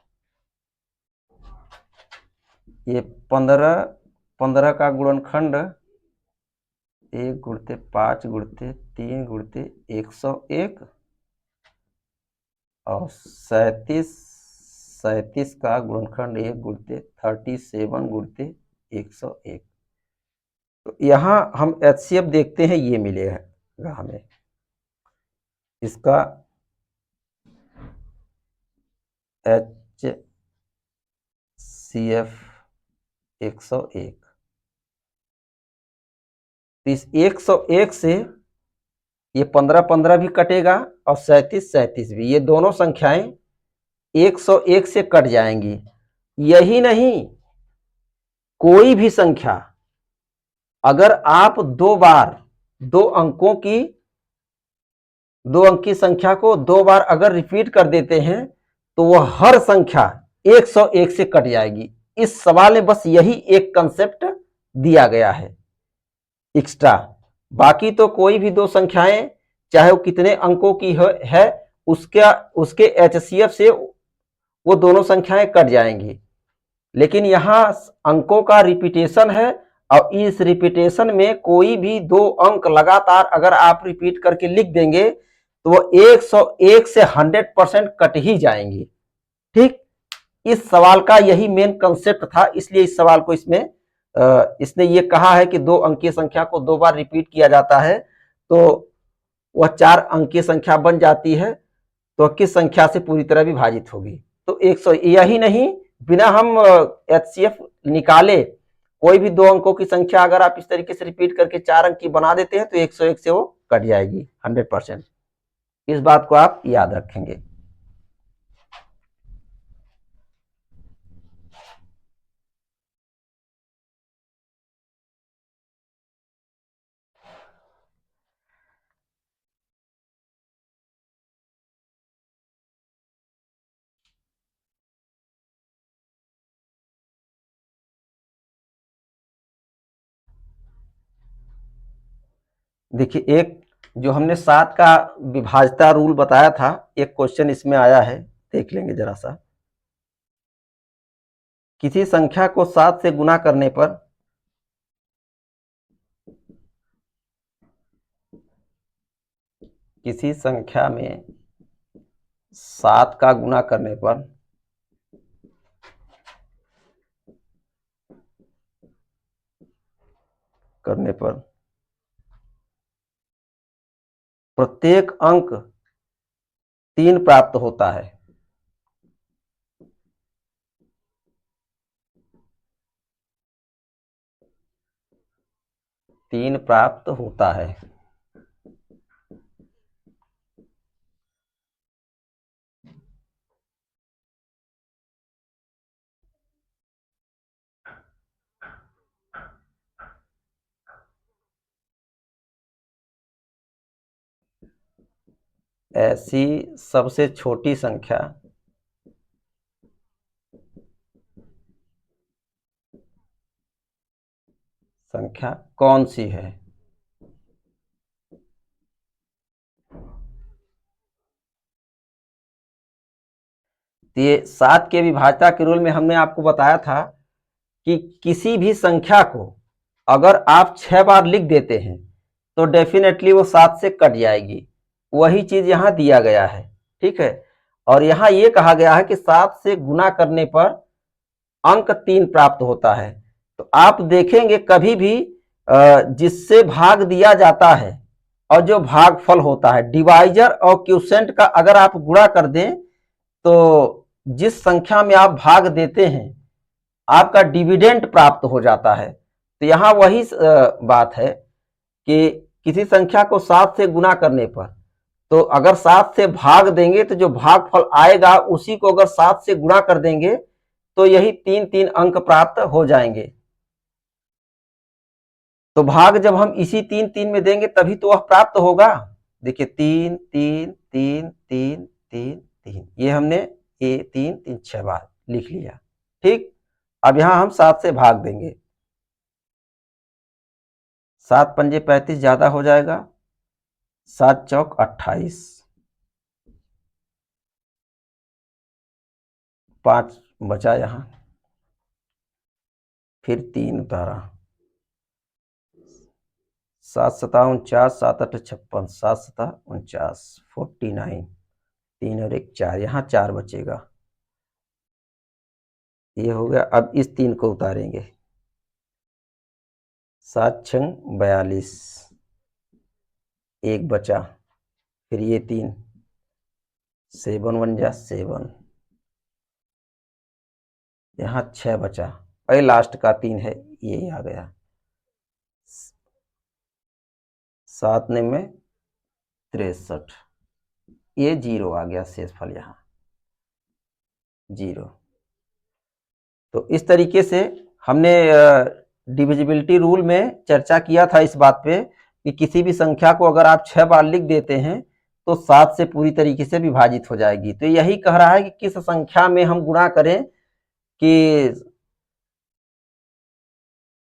ये 15 का गुणनखंड 1 गुणते 5 गुणते 3 गुणते 101 और 37 का गुणनखंड 1 गुणते 37 गुणते 101। तो यहाँ हम HCF देखते हैं, ये मिलेगा हमें, इसका HCF 101। तो इस 101 से ये 15 भी कटेगा और 37 भी, ये दोनों संख्याएं 101 से कट जाएंगी। यही नहीं, कोई भी संख्या अगर आप दो बार दो अंकी संख्या को दो बार अगर रिपीट कर देते हैं तो वह हर संख्या 101 से कट जाएगी। इस सवाल में बस यही एक कंसेप्ट दिया गया है एक्स्ट्रा, बाकी तो कोई भी दो संख्याएं चाहे वो कितने अंकों की है उसके HCF से वो दोनों संख्याएं कट जाएंगी। लेकिन यहाँ अंकों का रिपीटेशन है और इस रिपीटेशन में कोई भी दो अंक लगातार अगर आप रिपीट करके लिख देंगे तो वो 101 से 100% कट ही जाएंगी। ठीक, इस सवाल का यही मेन कंसेप्ट था, इसलिए इस सवाल को इसने ये कहा है कि दो अंकीय संख्या को दो बार रिपीट किया जाता है तो वह 4 अंकीय संख्या बन जाती है, तो किस संख्या से पूरी तरह विभाजित होगी। तो 100, यही नहीं, बिना हम HCF निकाले कोई भी दो अंकों की संख्या अगर आप इस तरीके से रिपीट करके 4 अंक की बना देते हैं तो 101 से वो कट जाएगी 100%। इस बात को आप याद रखेंगे। देखिए, एक जो हमने 7 का विभाज्यता रूल बताया था, एक क्वेश्चन इसमें आया है, देख लेंगे जरा सा। किसी संख्या को 7 से गुना करने पर किसी संख्या में 7 का गुना करने पर प्रत्येक अंक 3 प्राप्त होता है। तीन प्राप्त होता है। ऐसी सबसे छोटी संख्या कौन सी है? ये 7 के विभाज्यता के रूल में हमने आपको बताया था कि किसी भी संख्या को अगर आप 6 बार लिख देते हैं तो डेफिनेटली वो 7 से कट जाएगी। वही चीज यहां दिया गया है। ठीक है। और यहाँ ये कहा गया है कि 7 से गुना करने पर अंक 3 प्राप्त होता है। तो आप देखेंगे कभी भी जिससे भाग दिया जाता है और जो भागफल होता है, डिवाइजर और क्वोशिएंट का अगर आप गुणा कर दें तो जिस संख्या में आप भाग देते हैं आपका डिविडेंड प्राप्त हो जाता है। तो यहाँ वही बात है कि किसी संख्या को 7 से गुना करने पर, तो अगर 7 से भाग देंगे तो जो भागफल आएगा उसी को अगर 7 से गुणा कर देंगे तो यही 3-3 अंक प्राप्त हो जाएंगे। तो भाग जब हम इसी 3-3 में देंगे तभी तो वह प्राप्त होगा। देखिए 3-3-3-3-3-3, ये हमने 3-3 6 बार लिख लिया। ठीक, अब यहां हम 7 से भाग देंगे, 7 पंजे 35 ज्यादा हो जाएगा, 7 चौक 28, 5 बचा यहां, फिर 3 उतारा, 7 सता 49, 7 8 56, 7 सता 49, 49, 3 और 1 4, यहाँ 4 बचेगा, ये हो गया। अब इस 3 को उतारेंगे, 7 छंग 42, 1 बचा, फिर ये 3, 7 1 जा 7, यहाँ 6 बचा, और लास्ट का 3 है, ये आ गया, 7 में 63, ये 0 आ गया, शेषफल यहाँ 0। तो इस तरीके से हमने डिविजिबिलिटी रूल में चर्चा किया था इस बात पे कि किसी भी संख्या को अगर आप 6 बार लिख देते हैं तो 7 से पूरी तरीके से विभाजित हो जाएगी। तो यही कह रहा है कि किस संख्या में हम गुणा करें कि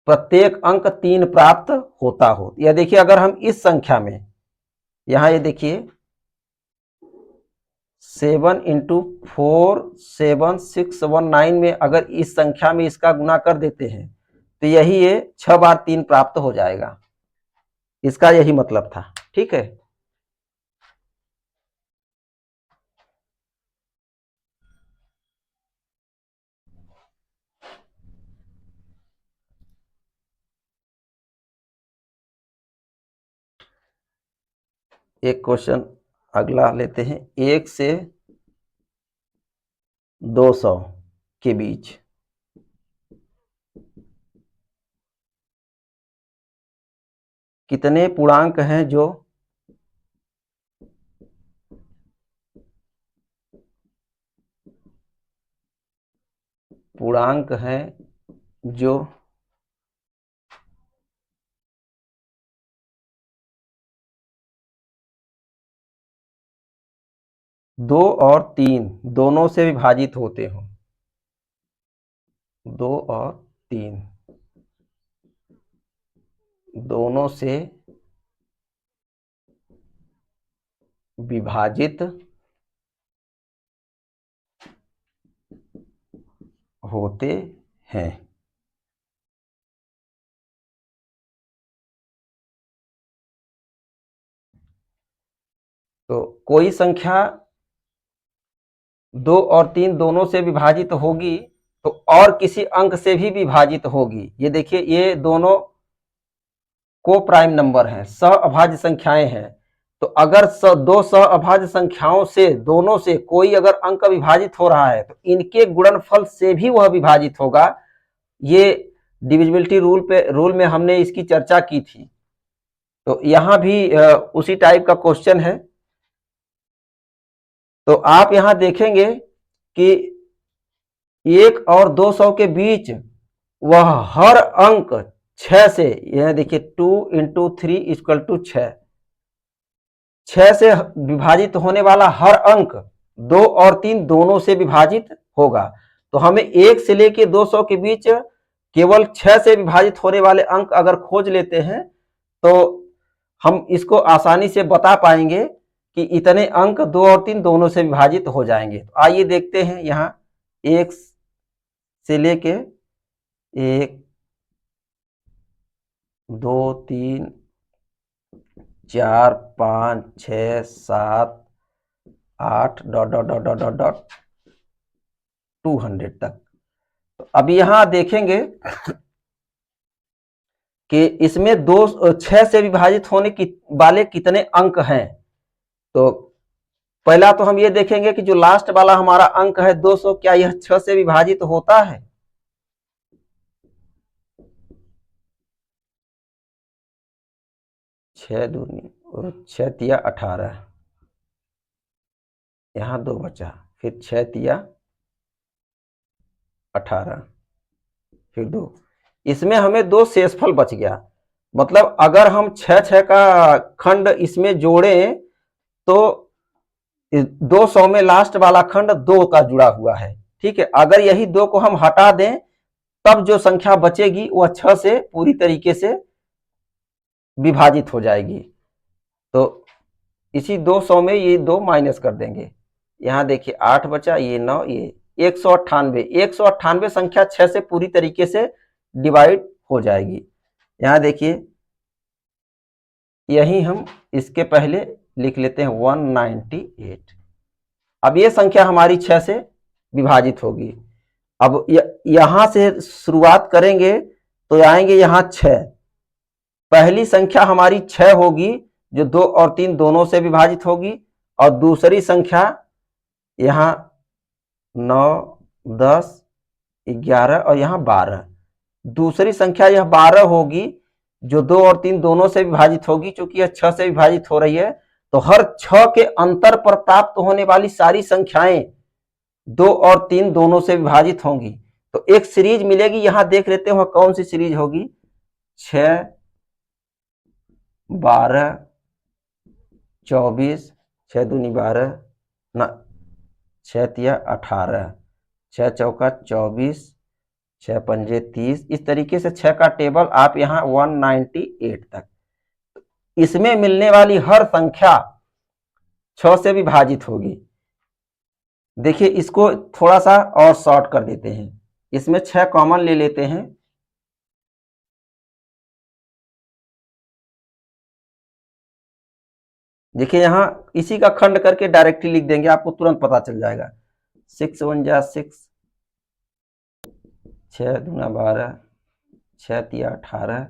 प्रत्येक अंक 3 प्राप्त होता हो। या देखिए अगर हम इस संख्या में, यहाँ ये देखिए 7 इंटू 4 7 6 1 9 में अगर इस संख्या में इसका गुणा कर देते हैं तो यही ये 6 बार 3 प्राप्त हो जाएगा, इसका यही मतलब था। ठीक है, एक क्वेश्चन अगला लेते हैं। 1 से 200 के बीच कितने पूर्णांक हैं जो जो 2 और 3 दोनों से विभाजित होते हो। 2 और 3 दोनों से विभाजित होते हैं। तो कोई संख्या 2 और 3 दोनों से विभाजित होगी तो और किसी अंक से भी विभाजित होगी। ये देखिए ये दोनों को प्राइम नंबर हैं, सह अभाज्य संख्याएं हैं। तो अगर दो सह अभाज्य संख्याओं से दोनों से कोई अगर अंक विभाजित हो रहा है तो इनके गुणनफल से भी वह विभाजित होगा। ये डिविजिबिलिटी रूल में हमने इसकी चर्चा की थी। तो यहां भी उसी टाइप का क्वेश्चन है। तो आप यहां देखेंगे कि 1 और 200 के बीच वह हर अंक 6 से, यह देखिए 2 इंटू 3 इक्वल टू 6, 6 से विभाजित होने वाला हर अंक 2 और 3 दोनों से विभाजित होगा। तो हमें 1 से लेके 200 के बीच केवल 6 से विभाजित होने वाले अंक अगर खोज लेते हैं तो हम इसको आसानी से बता पाएंगे कि इतने अंक 2 और 3 दोनों से विभाजित हो जाएंगे। तो आइए देखते हैं, यहाँ 1 से लेके 1 2 3 4 5 6 7 8 dot dot dot dot dot dot 200 तक। तो अभी यहां देखेंगे कि इसमें 6 से विभाजित होने की वाले कितने अंक हैं। तो पहला तो हम ये देखेंगे कि जो लास्ट वाला हमारा अंक है 200, क्या यह 6 से विभाजित होता है? 6 दूनी और 6 तिया 18, यहां 2 बचा, फिर 6 तिया 18, फिर 2, इसमें हमें 2 शेषफल बच गया। मतलब अगर हम 6 का खंड इसमें जोड़ें तो 200 में लास्ट वाला खंड 2 का जुड़ा हुआ है। ठीक है, अगर यही 2 को हम हटा दें तब जो संख्या बचेगी वह 6 से पूरी तरीके से विभाजित हो जाएगी। तो इसी 200 में ये 2 माइनस कर देंगे, यहां देखिए 8 बचा, ये 9, ये 198। 198 संख्या 6 से पूरी तरीके से डिवाइड हो जाएगी। यहां देखिए, यही हम इसके पहले लिख लेते हैं 198। अब ये संख्या हमारी 6 से विभाजित होगी। अब यहां से शुरुआत करेंगे तो आएंगे यहां 6। पहली संख्या हमारी 6 होगी जो 2 और 3 दोनों से विभाजित होगी, और दूसरी संख्या यहां 9, 10, 11 और यहां 12। दूसरी संख्या यह 12 होगी जो 2 और 3 दोनों से विभाजित होगी। चूंकि यह 6 से विभाजित हो रही है तो हर 6 के अंतर पर प्राप्त होने वाली सारी संख्याएं 2 और 3 दोनों से विभाजित होंगी। तो एक सीरीज मिलेगी, यहां देख लेते हैं वह कौन सी सीरीज होगी। 6, 12, 24, 6 दूनी 12, ना 6 तिया 18, 6 चौका 24, 6 पंजे 30। इस तरीके से 6 का टेबल आप यहां 198 तक, इसमें मिलने वाली हर संख्या 6 से विभाजित होगी। देखिए इसको थोड़ा सा और शॉर्ट कर देते हैं, इसमें 6 कॉमन ले लेते हैं। देखिए यहां इसी का खंड करके डायरेक्टली लिख देंगे, आपको तुरंत पता चल जाएगा। 6 1 जा 6, 6 दूना 12, 6 तिया 18,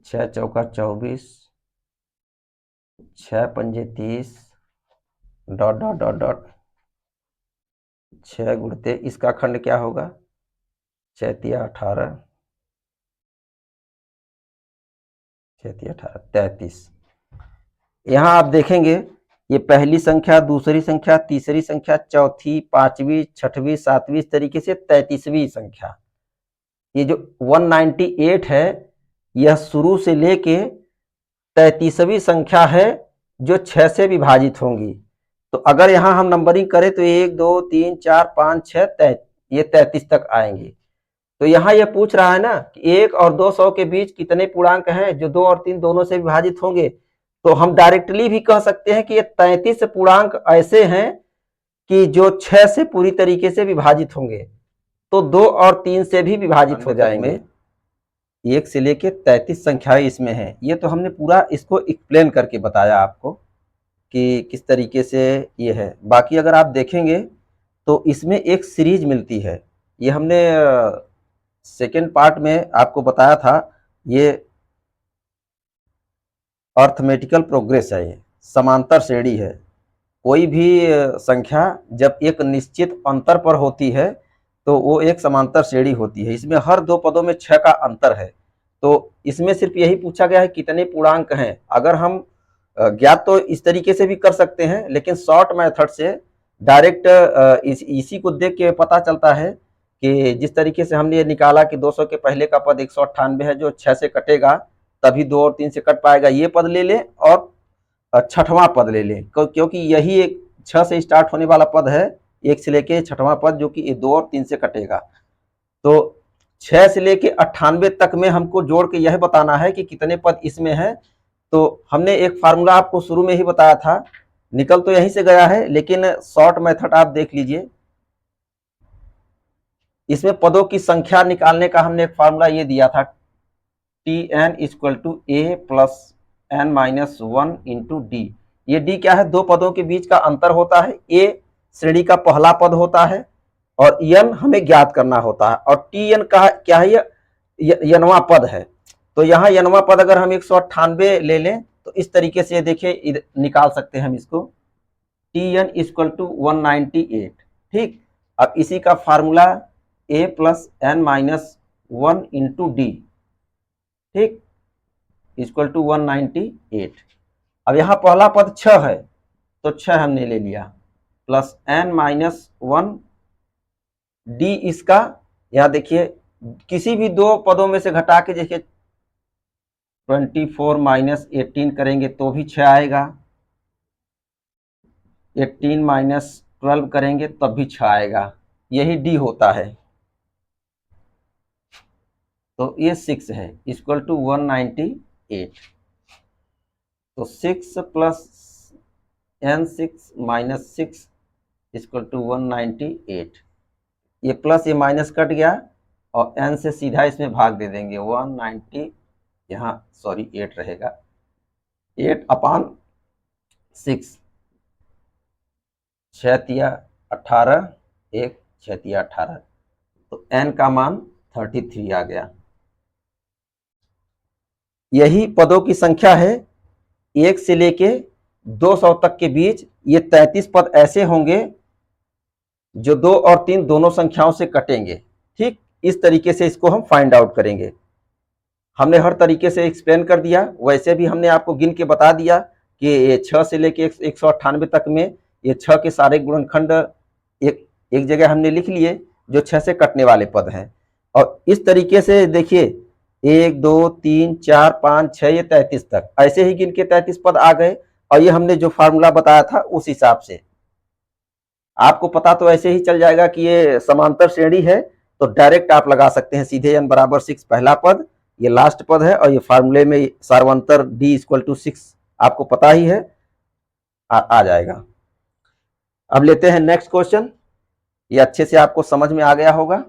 6 चौका 24, 6 पंजे 30, डॉट डॉट डॉट डॉट 6 गुणते इसका खंड क्या होगा, 6 तिया 18, 6 तिया 18 33। यहां आप देखेंगे ये पहली संख्या, दूसरी संख्या, तीसरी संख्या, चौथी, पांचवी, छठवीं, सातवीं, इस तरीके से 33वीं संख्या। ये जो 198 है यह शुरू से लेके 33वीं संख्या है जो 6 से विभाजित होंगी। तो अगर यहां हम नंबरिंग करें तो 1 2 3 4 5 6 ये 33 तक आएंगे। तो यहां यह पूछ रहा है ना कि 1 और 200 के बीच कितने पूर्णांक हैं जो 2 और 3 दोनों से विभाजित होंगे। तो हम डायरेक्टली भी कह सकते हैं कि ये 33 पूर्णांक ऐसे हैं कि जो 6 से पूरी तरीके से विभाजित होंगे, तो 2 और 3 से भी विभाजित हो जाएंगे। 1 से लेके 33 संख्याएं इसमें हैं। ये तो हमने पूरा इसको एक्सप्लेन करके बताया आपको कि किस तरीके से ये है। बाकी अगर आप देखेंगे तो इसमें एक सीरीज मिलती है, ये हमने सेकेंड पार्ट में आपको बताया था। ये अर्थमेटिकल प्रोग्रेस है, ये समांतर श्रेणी है। कोई भी संख्या जब एक निश्चित अंतर पर होती है तो वो एक समांतर श्रेणी होती है। इसमें हर 2 पदों में 6 का अंतर है। तो इसमें सिर्फ यही पूछा गया है कितने पूर्णांक हैं। अगर हम ज्ञात तो इस तरीके से भी कर सकते हैं, लेकिन शॉर्ट मेथड से डायरेक्ट इसी को देख के पता चलता है कि जिस तरीके से हमने ये निकाला कि 200 के पहले का पद 198 है जो 6 से कटेगा, तभी 2 और 3 से कट पाएगा। ये पद ले लें और छठवां पद ले लें, क्योंकि यही एक 6 से स्टार्ट होने वाला पद है, 1 से लेके छठवां पद जो कि 2 और 3 से कटेगा। तो 6 से लेके 98 तक में हमको जोड़ के यह बताना है कि कितने पद इसमें हैं। तो हमने एक फार्मूला आपको शुरू में ही बताया था, निकल तो यहीं से गया है, लेकिन शॉर्ट मेथड आप देख लीजिए। इसमें पदों की संख्या निकालने का हमने एक फार्मूला ये दिया था, Tn = a + n - 1 × d। ये डी क्या है, दो पदों के बीच का अंतर होता है, ए श्रेणी का पहला पद होता है और यन हमें ज्ञात करना होता है, और टी एन का क्या है, ये यनवा पद है। तो यहाँ यनवा पद अगर हम 198 ले लें तो इस तरीके से देखिए निकाल सकते हैं हम इसको, टी एन इक्वल टू 198। ठीक, अब इसी का formula A plus N minus 1 into D, ठीक, इक्वल टू 198। अब यहाँ पहला पद 6 है तो 6 हमने ले लिया, प्लस एन माइनस 1 डी इसका, यहाँ देखिए किसी भी दो पदों में से घटा के देखिए 24 माइनस 18 करेंगे तो भी 6 आएगा, 18 माइनस 12 करेंगे तब भी 6 आएगा, यही डी होता है। तो ये 6 है इक्वल टू 198। तो 6 plus n 6 minus 6 equal to 198। ये प्लस ये माइनस कट गया और एन से सीधा इसमें भाग दे देंगे, 190, यहाँ सॉरी 8 रहेगा, 8/6, 6 18, 1 6 18, तो एन का मान 33 आ गया। यही पदों की संख्या है 1 से लेके 200 तक के बीच। ये 33 पद ऐसे होंगे जो 2 और 3 दोनों संख्याओं से कटेंगे। ठीक, इस तरीके से इसको हम फाइंड आउट करेंगे। हमने हर तरीके से एक्सप्लेन कर दिया, वैसे भी हमने आपको गिन के बता दिया कि ये 6 से लेके 198 तक में ये 6 के सारे गुणनखंड एक जगह हमने लिख लिए जो 6 से कटने वाले पद हैं। और इस तरीके से देखिए 1 2 3 4 5 6 ये 33 तक ऐसे ही गिन के 33 पद आ गए। और ये हमने जो फार्मूला बताया था उस हिसाब से आपको पता तो ऐसे ही चल जाएगा कि ये समांतर श्रेणी है, तो डायरेक्ट आप लगा सकते हैं सीधे n बराबर 6 पहला पद, ये लास्ट पद है, और ये फार्मूले में सार्वंतर d इक्वल टू 6 आपको पता ही है, आ जाएगा। अब लेते हैं नेक्स्ट क्वेश्चन, ये अच्छे से आपको समझ में आ गया होगा।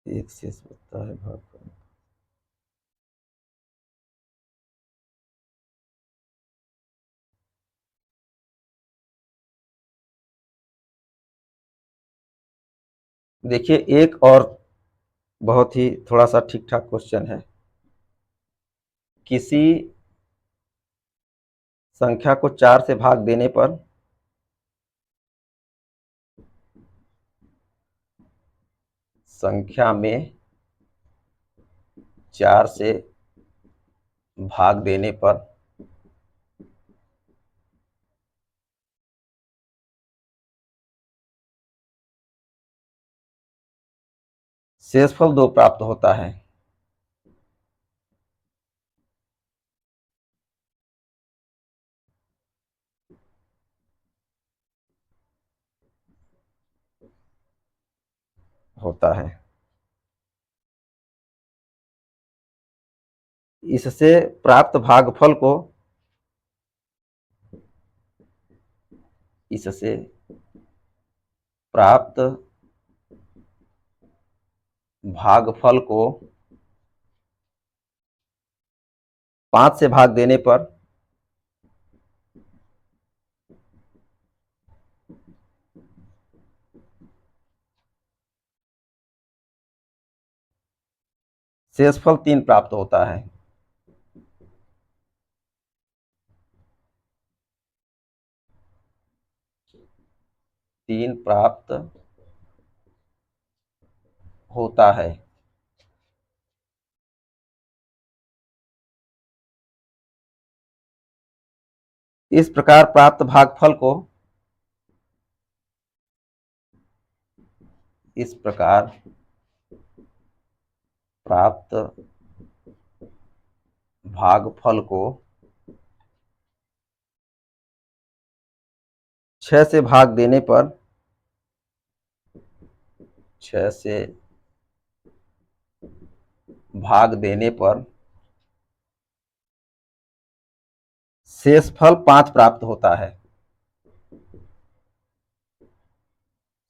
एक शेष बचता है भाग, देखिए एक और बहुत ही थोड़ा सा ठीक ठाक क्वेश्चन है। किसी संख्या को 4 से भाग देने पर संख्या में 4 से भाग देने पर शेषफल 2 प्राप्त होता है। होता है इससे प्राप्त भागफल को, इससे प्राप्त भागफल को 5 से भाग देने पर शेषफल 3 प्राप्त होता है। तीन प्राप्त होता है। इस प्रकार प्राप्त भागफल को, इस प्रकार प्राप्त भागफल को 6 से भाग देने पर 6 से भाग देने पर शेषफल 5 प्राप्त होता है।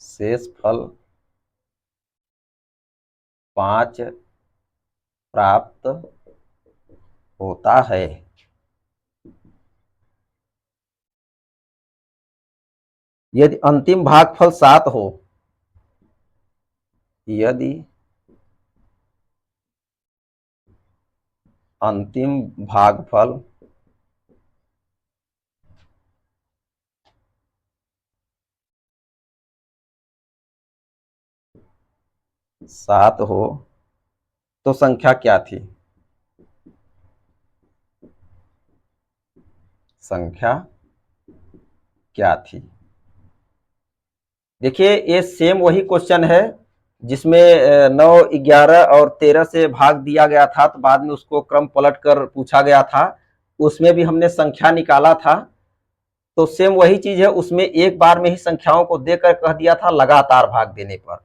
शेषफल 5 प्राप्त होता है। यदि अंतिम भागफल 7 हो, यदि अंतिम भागफल 7 हो तो संख्या क्या थी? संख्या क्या थी? देखिए ये सेम वही क्वेश्चन है जिसमें 9, 11 और 13 से भाग दिया गया था, तो बाद में उसको क्रम पलट कर पूछा गया था, उसमें भी हमने संख्या निकाला था। तो सेम वही चीज है, उसमें एक बार में ही संख्याओं को देकर कह दिया था लगातार भाग देने पर,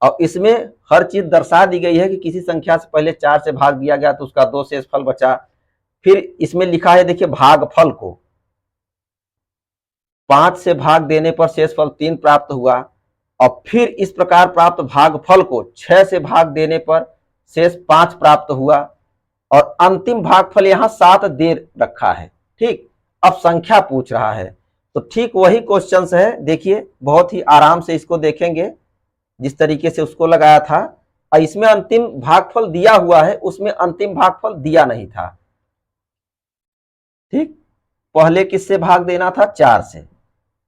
और इसमें हर चीज दर्शा दी गई है कि किसी संख्या से पहले 4 से भाग दिया गया तो उसका 2 शेषफल बचा। फिर इसमें लिखा है, देखिए भागफल को 5 से भाग देने पर शेषफल 3 प्राप्त हुआ, और फिर इस प्रकार प्राप्त भागफल को 6 से भाग देने पर शेष 5 प्राप्त हुआ, और अंतिम भागफल यहाँ 7 दे रखा है। ठीक, अब संख्या पूछ रहा है, तो ठीक वही क्वेश्चंस है। देखिए बहुत ही आराम से इसको देखेंगे जिस तरीके से उसको लगाया था, और इसमें अंतिम भागफल दिया हुआ है, उसमें अंतिम भागफल दिया नहीं था। ठीक, पहले किससे भाग देना था? 4 से।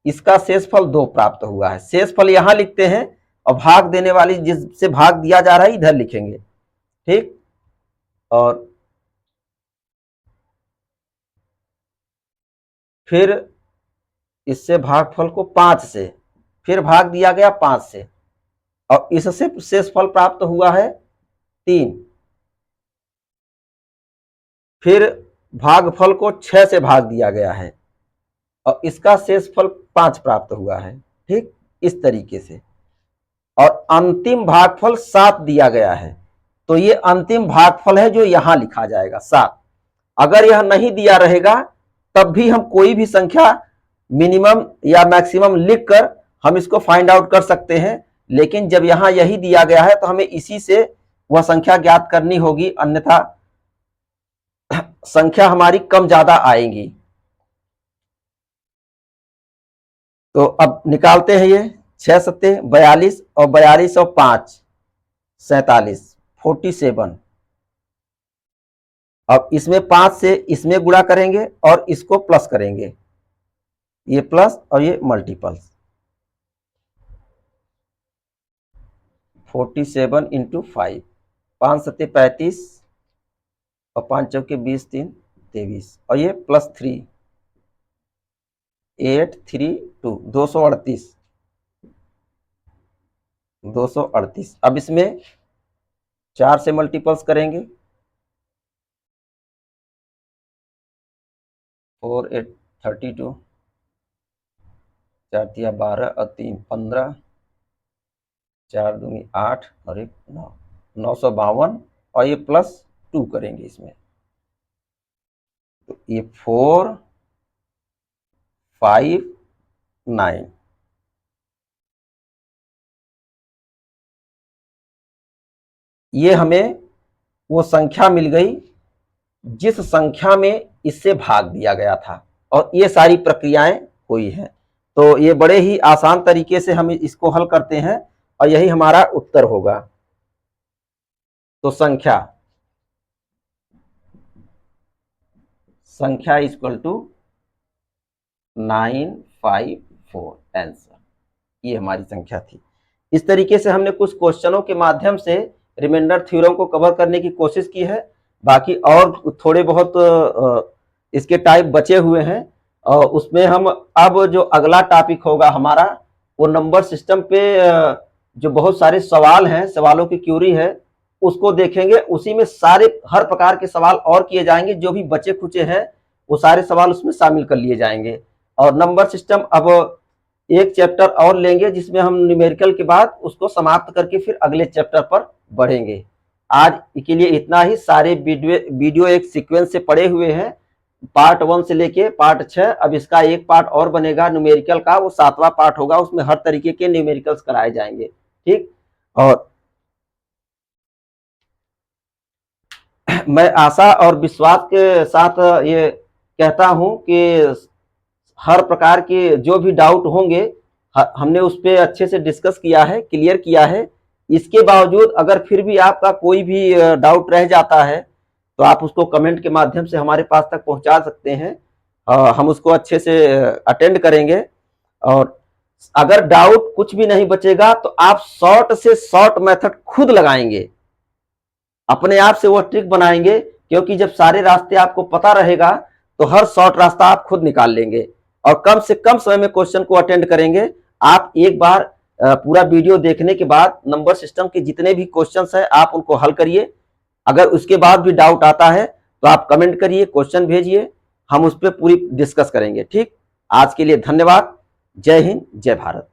इसका शेषफल 2 प्राप्त हुआ है। शेषफल यहां लिखते हैं, और भाग देने वाली जिससे भाग दिया जा रहा है इधर लिखेंगे। ठीक, और फिर इससे भागफल को 5 से, फिर भाग दिया गया 5 से, और इससे शेषफल प्राप्त हुआ है 3। फिर भागफल को 6 से भाग दिया गया है, और इसका शेषफल 5 प्राप्त हुआ है। ठीक, इस तरीके से, और अंतिम भागफल 7 दिया गया है, तो ये अंतिम भागफल है जो यहां लिखा जाएगा 7। अगर यह नहीं दिया रहेगा तब भी हम कोई भी संख्या मिनिमम या मैक्सिमम लिखकर हम इसको फाइंड आउट कर सकते हैं, लेकिन जब यहां यही दिया गया है तो हमें इसी से वह संख्या ज्ञात करनी होगी, अन्यथा संख्या हमारी कम ज्यादा आएंगी। तो अब निकालते हैं ये 6 सत्ते 42, और 42 और 5 47, 47। अब इसमें 5 से इसमें गुणा करेंगे और इसको प्लस करेंगे, ये प्लस और ये मल्टीपल्स। 47 इंटू 5, 5 सत्ते 35, और 5 चौके 20, 3 23, और ये प्लस 3 8 3 2 238, 238। अब इसमें 4 से मल्टीपल्स करेंगे, 4 8 32, 4 तिया 12 और 3 15, 4 दूनी 8 और 1 9, 952, और ये प्लस 2 करेंगे इसमें, तो ये 4 5 9। ये हमें वो संख्या मिल गई जिस संख्या में इससे भाग दिया गया था, और ये सारी प्रक्रियाएं हुई हैं। तो ये बड़े ही आसान तरीके से हम इसको हल करते हैं, और यही हमारा उत्तर होगा। तो संख्या इक्वल टू 954 आंसर, ये हमारी संख्या थी। इस तरीके से हमने कुछ क्वेश्चनों के माध्यम से रिमाइंडर थ्योरम को कवर करने की कोशिश की है। बाकी और थोड़े बहुत इसके टाइप बचे हुए हैं, और उसमें हम अब जो अगला टॉपिक होगा हमारा, वो नंबर सिस्टम पे जो बहुत सारे सवाल हैं, सवालों की क्यूरी है, उसको देखेंगे। उसी में सारे हर प्रकार के सवाल और किए जाएंगे, जो भी बचे खुचे हैं वो सारे सवाल उसमें शामिल कर लिए जाएंगे। और नंबर सिस्टम अब एक चैप्टर और लेंगे जिसमें हम न्यूमेरिकल के बाद उसको समाप्त करके फिर अगले चैप्टर पर बढ़ेंगे। आज के लिए इतना ही। सारे वीडियो एक सीक्वेंस से पड़े हुए हैं, पार्ट 1 से लेके पार्ट 6। अब इसका एक पार्ट और बनेगा न्यूमेरिकल का, वो 7वां पार्ट होगा, उसमें हर तरीके के न्यूमेरिकल्स कराए जाएंगे। ठीक, और मैं आशा और विश्वास के साथ ये कहता हूं कि हर प्रकार के जो भी डाउट होंगे हमने उस पर अच्छे से डिस्कस किया है, क्लियर किया है। इसके बावजूद अगर फिर भी आपका कोई भी डाउट रह जाता है तो आप उसको कमेंट के माध्यम से हमारे पास तक पहुंचा सकते हैं, हम उसको अच्छे से अटेंड करेंगे। और अगर डाउट कुछ भी नहीं बचेगा तो आप शॉर्ट से शॉर्ट मेथड खुद लगाएंगे, अपने आप से वो ट्रिक बनाएंगे, क्योंकि जब सारे रास्ते आपको पता रहेगा तो हर शॉर्ट रास्ता आप खुद निकाल लेंगे और कम से कम समय में क्वेश्चन को अटेंड करेंगे। आप एक बार पूरा वीडियो देखने के बाद नंबर सिस्टम के जितने भी क्वेश्चंस हैं आप उनको हल करिए। अगर उसके बाद भी डाउट आता है तो आप कमेंट करिए, क्वेश्चन भेजिए, हम उस पर पूरी डिस्कस करेंगे। ठीक, आज के लिए धन्यवाद। जय हिंद, जय भारत।